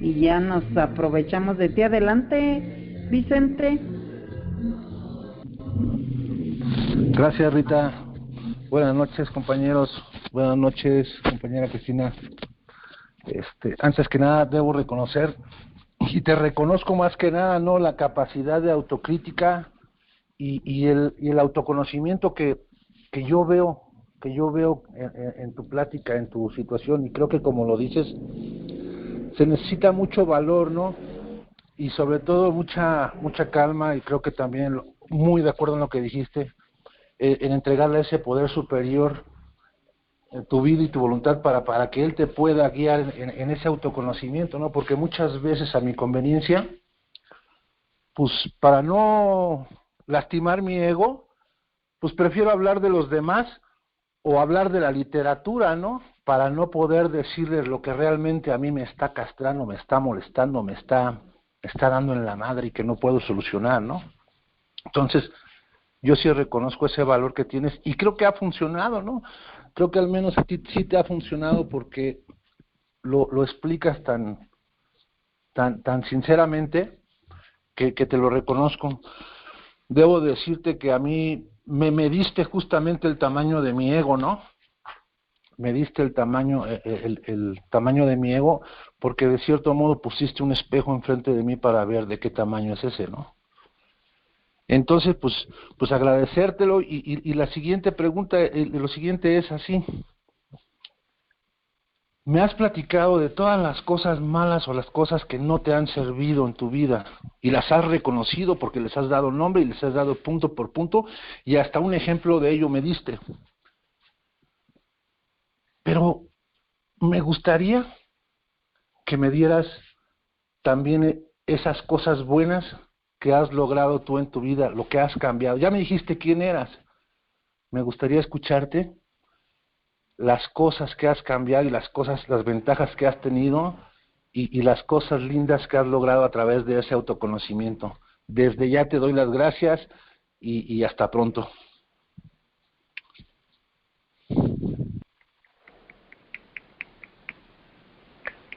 y ya nos aprovechamos de ti. Adelante, Vicente. Gracias, Rita. Buenas noches, compañeros. Buenas noches, compañera Cristina. Antes que nada debo reconocer, y te reconozco más que nada, ¿no?, la capacidad de autocrítica y el autoconocimiento que yo veo en tu plática, en tu situación, y creo que, como lo dices, se necesita mucho valor, ¿no? Y sobre todo mucha calma, y creo que también muy de acuerdo en lo que dijiste, en entregarle ese poder superior en tu vida y tu voluntad para que él te pueda guiar en ese autoconocimiento, ¿no? Porque muchas veces, a mi conveniencia, pues para no lastimar mi ego, pues prefiero hablar de los demás o hablar de la literatura, ¿no? Para no poder decirles lo que realmente a mí me está castrando, me está molestando, me está dando en la madre y que no puedo solucionar, ¿no? Entonces, yo sí reconozco ese valor que tienes y creo que ha funcionado, ¿no? Creo que al menos a ti sí te ha funcionado porque lo explicas tan sinceramente que te lo reconozco. Debo decirte que a mí me diste justamente el tamaño de mi ego, ¿no? Me diste el tamaño de mi ego porque de cierto modo pusiste un espejo enfrente de mí para ver de qué tamaño es ese, ¿no? Entonces, pues agradecértelo y la siguiente pregunta, lo siguiente es así. Me has platicado de todas las cosas malas o las cosas que no te han servido en tu vida y las has reconocido porque les has dado nombre y les has dado punto por punto y hasta un ejemplo de ello me diste. Pero me gustaría que me dieras también esas cosas buenas que has logrado tú en tu vida, lo que has cambiado. Ya me dijiste quién eras. Me gustaría escucharte las cosas que has cambiado y las ventajas que has tenido y las cosas lindas que has logrado a través de ese autoconocimiento. Desde ya te doy las gracias y hasta pronto.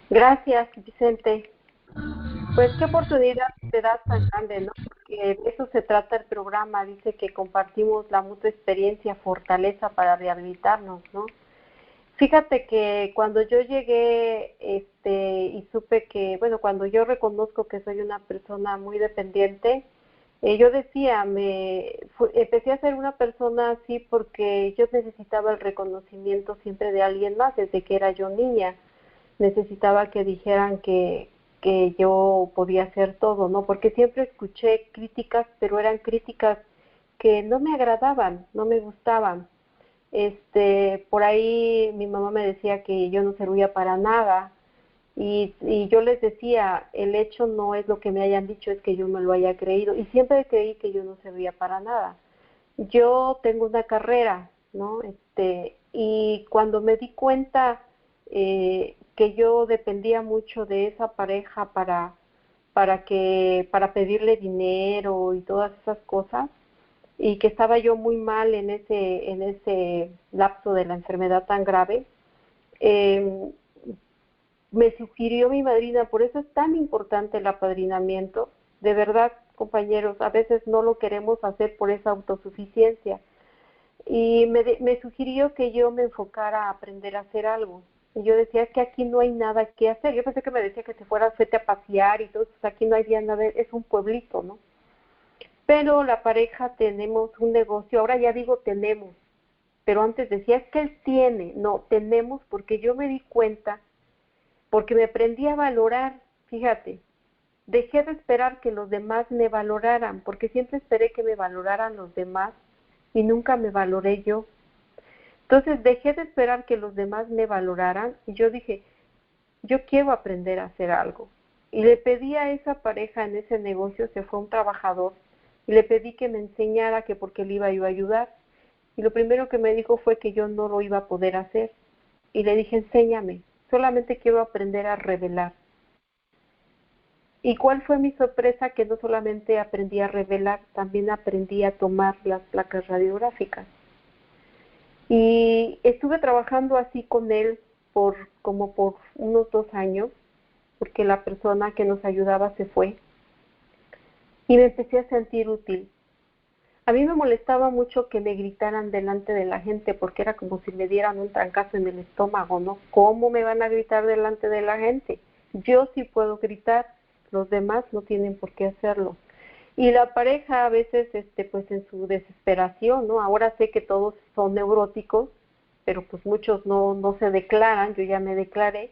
Gracias, Vicente. Pues qué oportunidad te das tan grande, ¿no? Porque de eso se trata el programa. Dice que compartimos la mutua experiencia, fortaleza para rehabilitarnos, ¿no? Fíjate que cuando yo llegué y supe que, bueno, cuando yo reconozco que soy una persona muy dependiente, yo decía, empecé a ser una persona así porque yo necesitaba el reconocimiento siempre de alguien más desde que era yo niña. Necesitaba que dijeran que yo podía hacer todo, ¿no? Porque siempre escuché críticas, pero eran críticas que no me agradaban, no me gustaban. Por ahí mi mamá me decía que yo no servía para nada y yo les decía, el hecho no es lo que me hayan dicho, es que yo me lo haya creído y siempre creí que yo no servía para nada. Yo tengo una carrera, ¿no? Y cuando me di cuenta que yo dependía mucho de esa pareja para pedirle dinero y todas esas cosas, y que estaba yo muy mal en ese lapso de la enfermedad tan grave, me sugirió mi madrina. Por eso es tan importante el apadrinamiento. De verdad, compañeros, a veces no lo queremos hacer por esa autosuficiencia. Y me sugirió que yo me enfocara a aprender a hacer algo. Y yo decía, es que aquí no hay nada que hacer. Yo pensé que me decía que te fueras, vete a pasear y todo, pues aquí no había nada, es un pueblito, ¿no? Pero la pareja tenemos un negocio, ahora ya digo tenemos, pero antes decía es que él tiene, no, tenemos, porque yo me di cuenta, porque me aprendí a valorar, fíjate, dejé de esperar que los demás me valoraran, porque siempre esperé que me valoraran los demás y nunca me valoré yo. Entonces dejé de esperar que los demás me valoraran y yo dije, yo quiero aprender a hacer algo. Y le pedí a esa pareja en ese negocio, se fue un trabajador, y le pedí que me enseñara que porque le iba yo a ayudar. Y lo primero que me dijo fue que yo no lo iba a poder hacer. Y le dije, enséñame, solamente quiero aprender a revelar. ¿Y cuál fue mi sorpresa? Que no solamente aprendí a revelar, también aprendí a tomar las placas radiográficas. Y estuve trabajando así con él por unos 2 años, porque la persona que nos ayudaba se fue. Y me empecé a sentir útil. A mí me molestaba mucho que me gritaran delante de la gente, porque era como si me dieran un trancazo en el estómago, ¿no? ¿Cómo me van a gritar delante de la gente? Yo sí puedo gritar, los demás no tienen por qué hacerlo. Y la pareja a veces, pues en su desesperación, ¿no? Ahora sé que todos son neuróticos, pero pues muchos no se declaran, yo ya me declaré,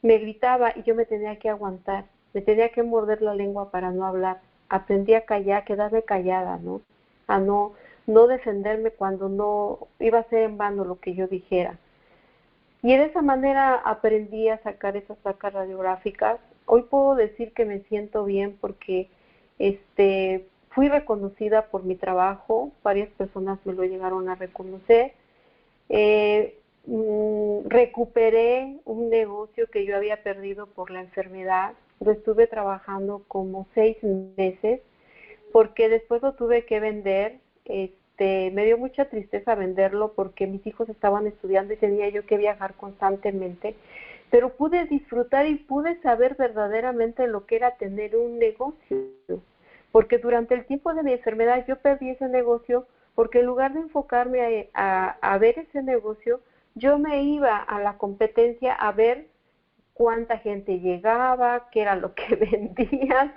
me gritaba y yo me tenía que aguantar, me tenía que morder la lengua para no hablar. Aprendí a callar, quedarme callada, ¿no? A no defenderme cuando no iba a ser en vano lo que yo dijera. Y de esa manera aprendí a sacar esas placas radiográficas. Hoy puedo decir que me siento bien porque fui reconocida por mi trabajo, varias personas me lo llegaron a reconocer. Recuperé un negocio que yo había perdido por la enfermedad. Lo estuve trabajando como 6 meses porque después lo tuve que vender. Me dio mucha tristeza venderlo porque mis hijos estaban estudiando y tenía yo que viajar constantemente, pero pude disfrutar y pude saber verdaderamente lo que era tener un negocio, porque durante el tiempo de mi enfermedad yo perdí ese negocio porque en lugar de enfocarme a ver ese negocio, yo me iba a la competencia a ver cuánta gente llegaba, qué era lo que vendían,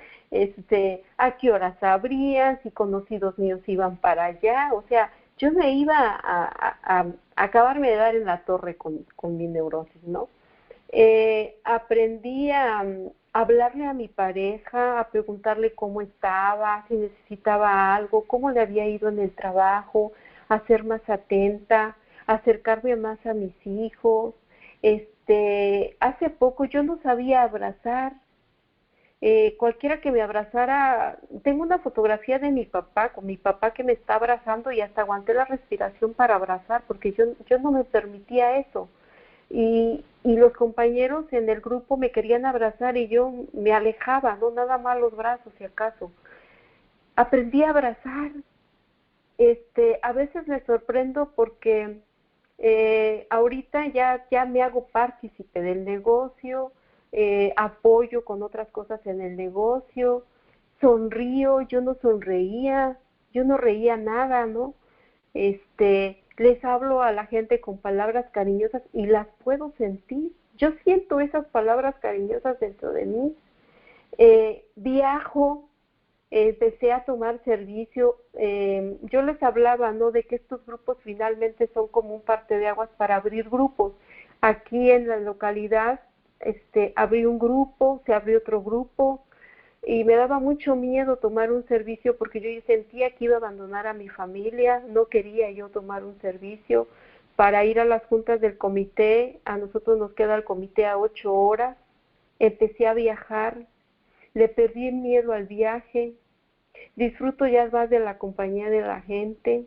a qué horas abrían, si conocidos míos iban para allá, o sea, yo me iba a acabarme de dar en la torre con mi neurosis, ¿no? Aprendí a hablarle a mi pareja, a preguntarle cómo estaba, si necesitaba algo, cómo le había ido en el trabajo, a ser más atenta, a acercarme más a mis hijos. Hace poco yo no sabía abrazar. Cualquiera que me abrazara, tengo una fotografía de mi papá, con mi papá que me está abrazando y hasta aguanté la respiración para abrazar porque yo no me permitía eso. Y los compañeros en el grupo me querían abrazar y yo me alejaba, no nada más los brazos si acaso. Aprendí a abrazar. A veces me sorprendo porque ahorita ya me hago partícipe del negocio, apoyo con otras cosas en el negocio, sonrío, yo no sonreía, yo no reía nada, ¿no? Les hablo a la gente con palabras cariñosas y las puedo sentir. Yo siento esas palabras cariñosas dentro de mí. Viajo, empecé a tomar servicio. Yo les hablaba, ¿no?, de que estos grupos finalmente son como un parteaguas para abrir grupos. Aquí en la localidad abrí un grupo, se abrió otro grupo, y me daba mucho miedo tomar un servicio porque yo sentía que iba a abandonar a mi familia, no quería yo tomar un servicio para ir a las juntas del comité. A nosotros nos queda el comité a 8 horas, empecé a viajar, le perdí el miedo al viaje, disfruto ya más de la compañía de la gente,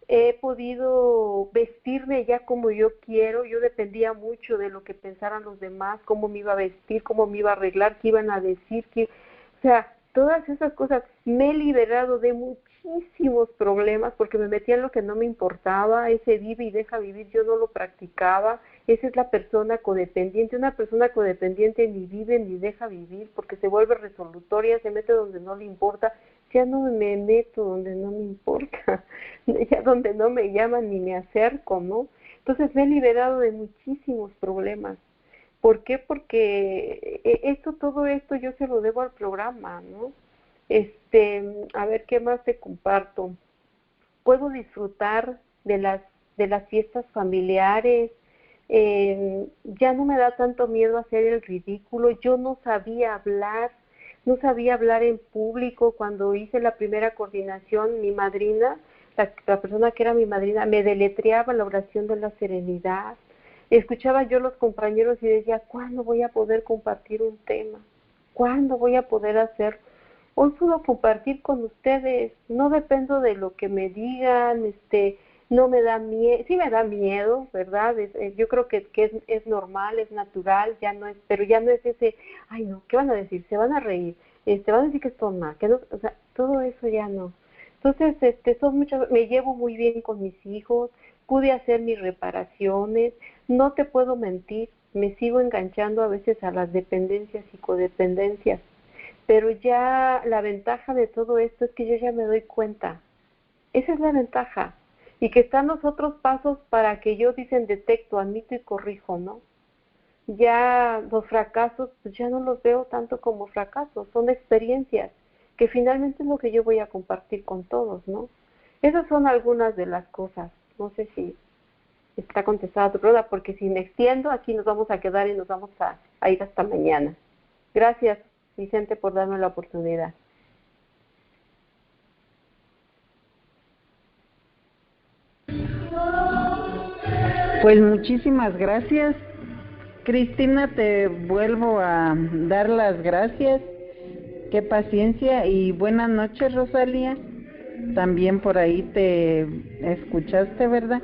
he podido vestirme ya como yo quiero. Yo dependía mucho de lo que pensaran los demás, cómo me iba a vestir, cómo me iba a arreglar, qué iban a decir, o sea, todas esas cosas. Me he liberado de muchísimos problemas porque me metía en lo que no me importaba. Ese vive y deja vivir yo no lo practicaba. Esa es la persona codependiente. Una persona codependiente ni vive ni deja vivir porque se vuelve resolutoria, se mete donde no le importa. Ya no me meto donde no me importa, ya donde no me llaman ni me acerco, ¿no? Entonces me he liberado de muchísimos problemas. ¿Por qué? Porque todo esto yo se lo debo al programa, ¿no? A ver, ¿qué más te comparto? Puedo disfrutar de las fiestas familiares. Ya no me da tanto miedo hacer el ridículo. Yo no sabía hablar en público. Cuando hice la primera coordinación, mi madrina, la persona que era mi madrina, me deletreaba la oración de la serenidad. Escuchaba yo a los compañeros y decía, ¿cuándo voy a poder compartir un tema? ¿Cuándo voy a poder hacer? Hoy puedo compartir con ustedes, no dependo de lo que me digan, no me da miedo, sí me da miedo, ¿verdad? Yo creo que es normal, es natural, pero ya no es ese, ay no, ¿qué van a decir? Se van a reír, van a decir que estoy mal, que no, o sea, todo eso ya no. Entonces, me llevo muy bien con mis hijos, pude hacer mis reparaciones, no te puedo mentir, me sigo enganchando a veces a las dependencias y codependencias. Pero ya la ventaja de todo esto es que yo ya me doy cuenta. Esa es la ventaja. Y que están los otros pasos para que yo, detecto, admito y corrijo, ¿no? Ya los fracasos, pues ya no los veo tanto como fracasos, son experiencias, que finalmente es lo que yo voy a compartir con todos, ¿no? Esas son algunas de las cosas. No sé si está contestada tu pregunta, porque si me extiendo, aquí nos vamos a quedar y nos vamos a ir hasta mañana. Gracias, Vicente, por darme la oportunidad. Pues muchísimas gracias. Cristina, te vuelvo a dar las gracias. Qué paciencia y buenas noches, Rosalía. También por ahí te escuchaste, ¿verdad?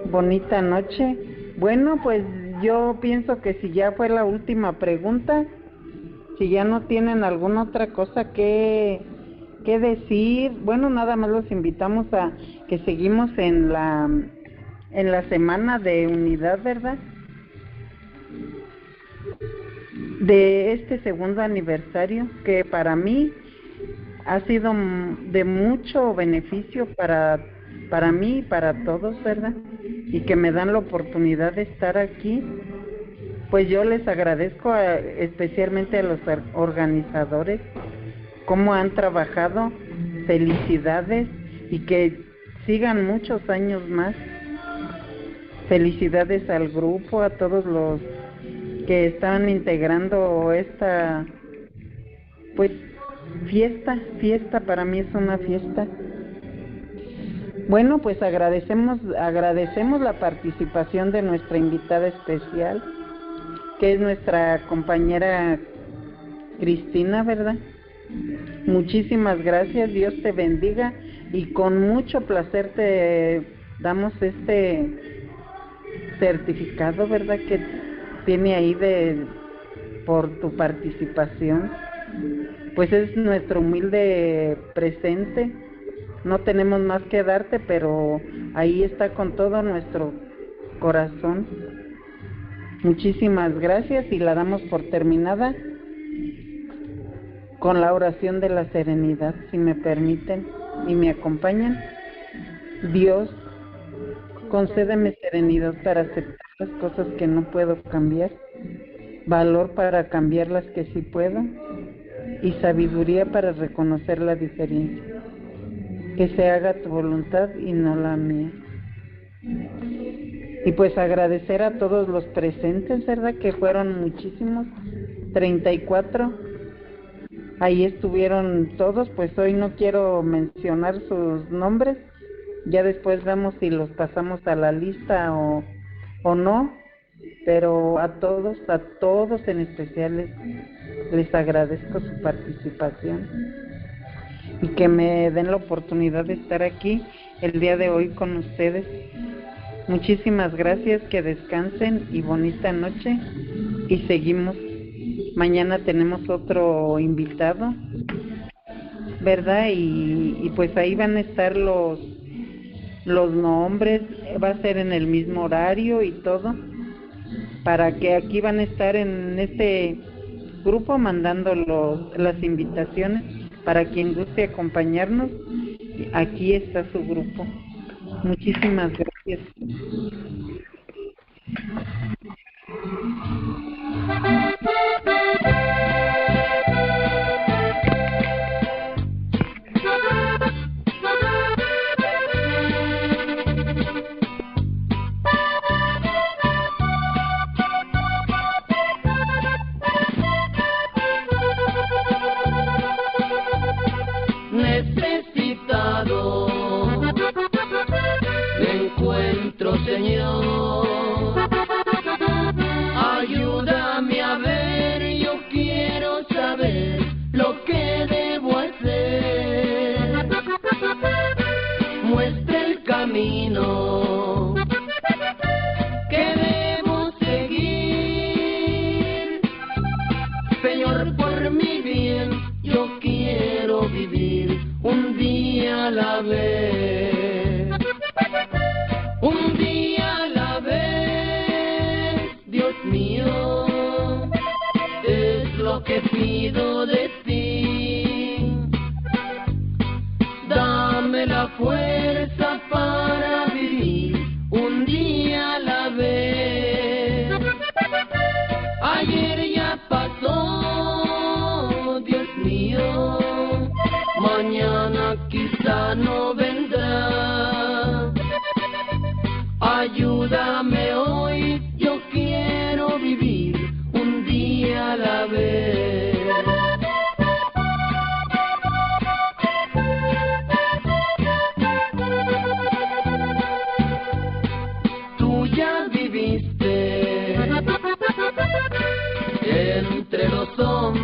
Bonita noche. Bueno, pues yo pienso que si ya fue la última pregunta, si ya no tienen alguna otra cosa que decir, bueno, nada más los invitamos a que seguimos en la semana de unidad, ¿verdad? De este segundo aniversario, que para mí ha sido de mucho beneficio para mí y para todos, ¿verdad? Y que me dan la oportunidad de estar aquí. Pues yo les agradezco especialmente a los organizadores cómo han trabajado. Felicidades y que sigan muchos años más. Felicidades al grupo, a todos los que están integrando esta pues fiesta, para mí es una fiesta. Bueno, pues agradecemos la participación de nuestra invitada especial, que es nuestra compañera Cristina, ¿verdad? Muchísimas gracias, Dios te bendiga y con mucho placer te damos este certificado, ¿verdad? Que tiene ahí por tu participación. Pues es nuestro humilde presente. No tenemos más que darte, pero ahí está con todo nuestro corazón. Muchísimas gracias y la damos por terminada con la oración de la serenidad, si me permiten y me acompañan. Dios, concédeme serenidad para aceptar las cosas que no puedo cambiar, valor para cambiar las que sí puedo y sabiduría para reconocer la diferencia. Que se haga tu voluntad y no la mía. Y pues agradecer a todos los presentes, ¿verdad? Que fueron muchísimos, 34. Ahí estuvieron todos, pues hoy no quiero mencionar sus nombres, ya después vemos si los pasamos a la lista o no, pero a todos en especial les agradezco su participación y que me den la oportunidad de estar aquí el día de hoy con ustedes. Muchísimas gracias, que descansen y bonita noche y seguimos. Mañana tenemos otro invitado, ¿verdad? Y pues ahí van a estar los nombres, va a ser en el mismo horario y todo, para que aquí van a estar en este grupo mandando las invitaciones para quien guste acompañarnos. Aquí está su grupo. Muchísimas gracias. encuentro, Señor. Ayúdame a ver, yo quiero saber lo que debo hacer. Muestra el camino que debo seguir. Señor, por mi bien, yo quiero vivir un día a la vez. Un día a la vez, Dios mío, es lo que pido de ti. Dame la fuerza para vivir un día a la vez. Ayer ya pasó, Dios mío, mañana quizá no vendrá. Ayúdame hoy, yo quiero vivir un día a la vez. Tú ya viviste entre los hombres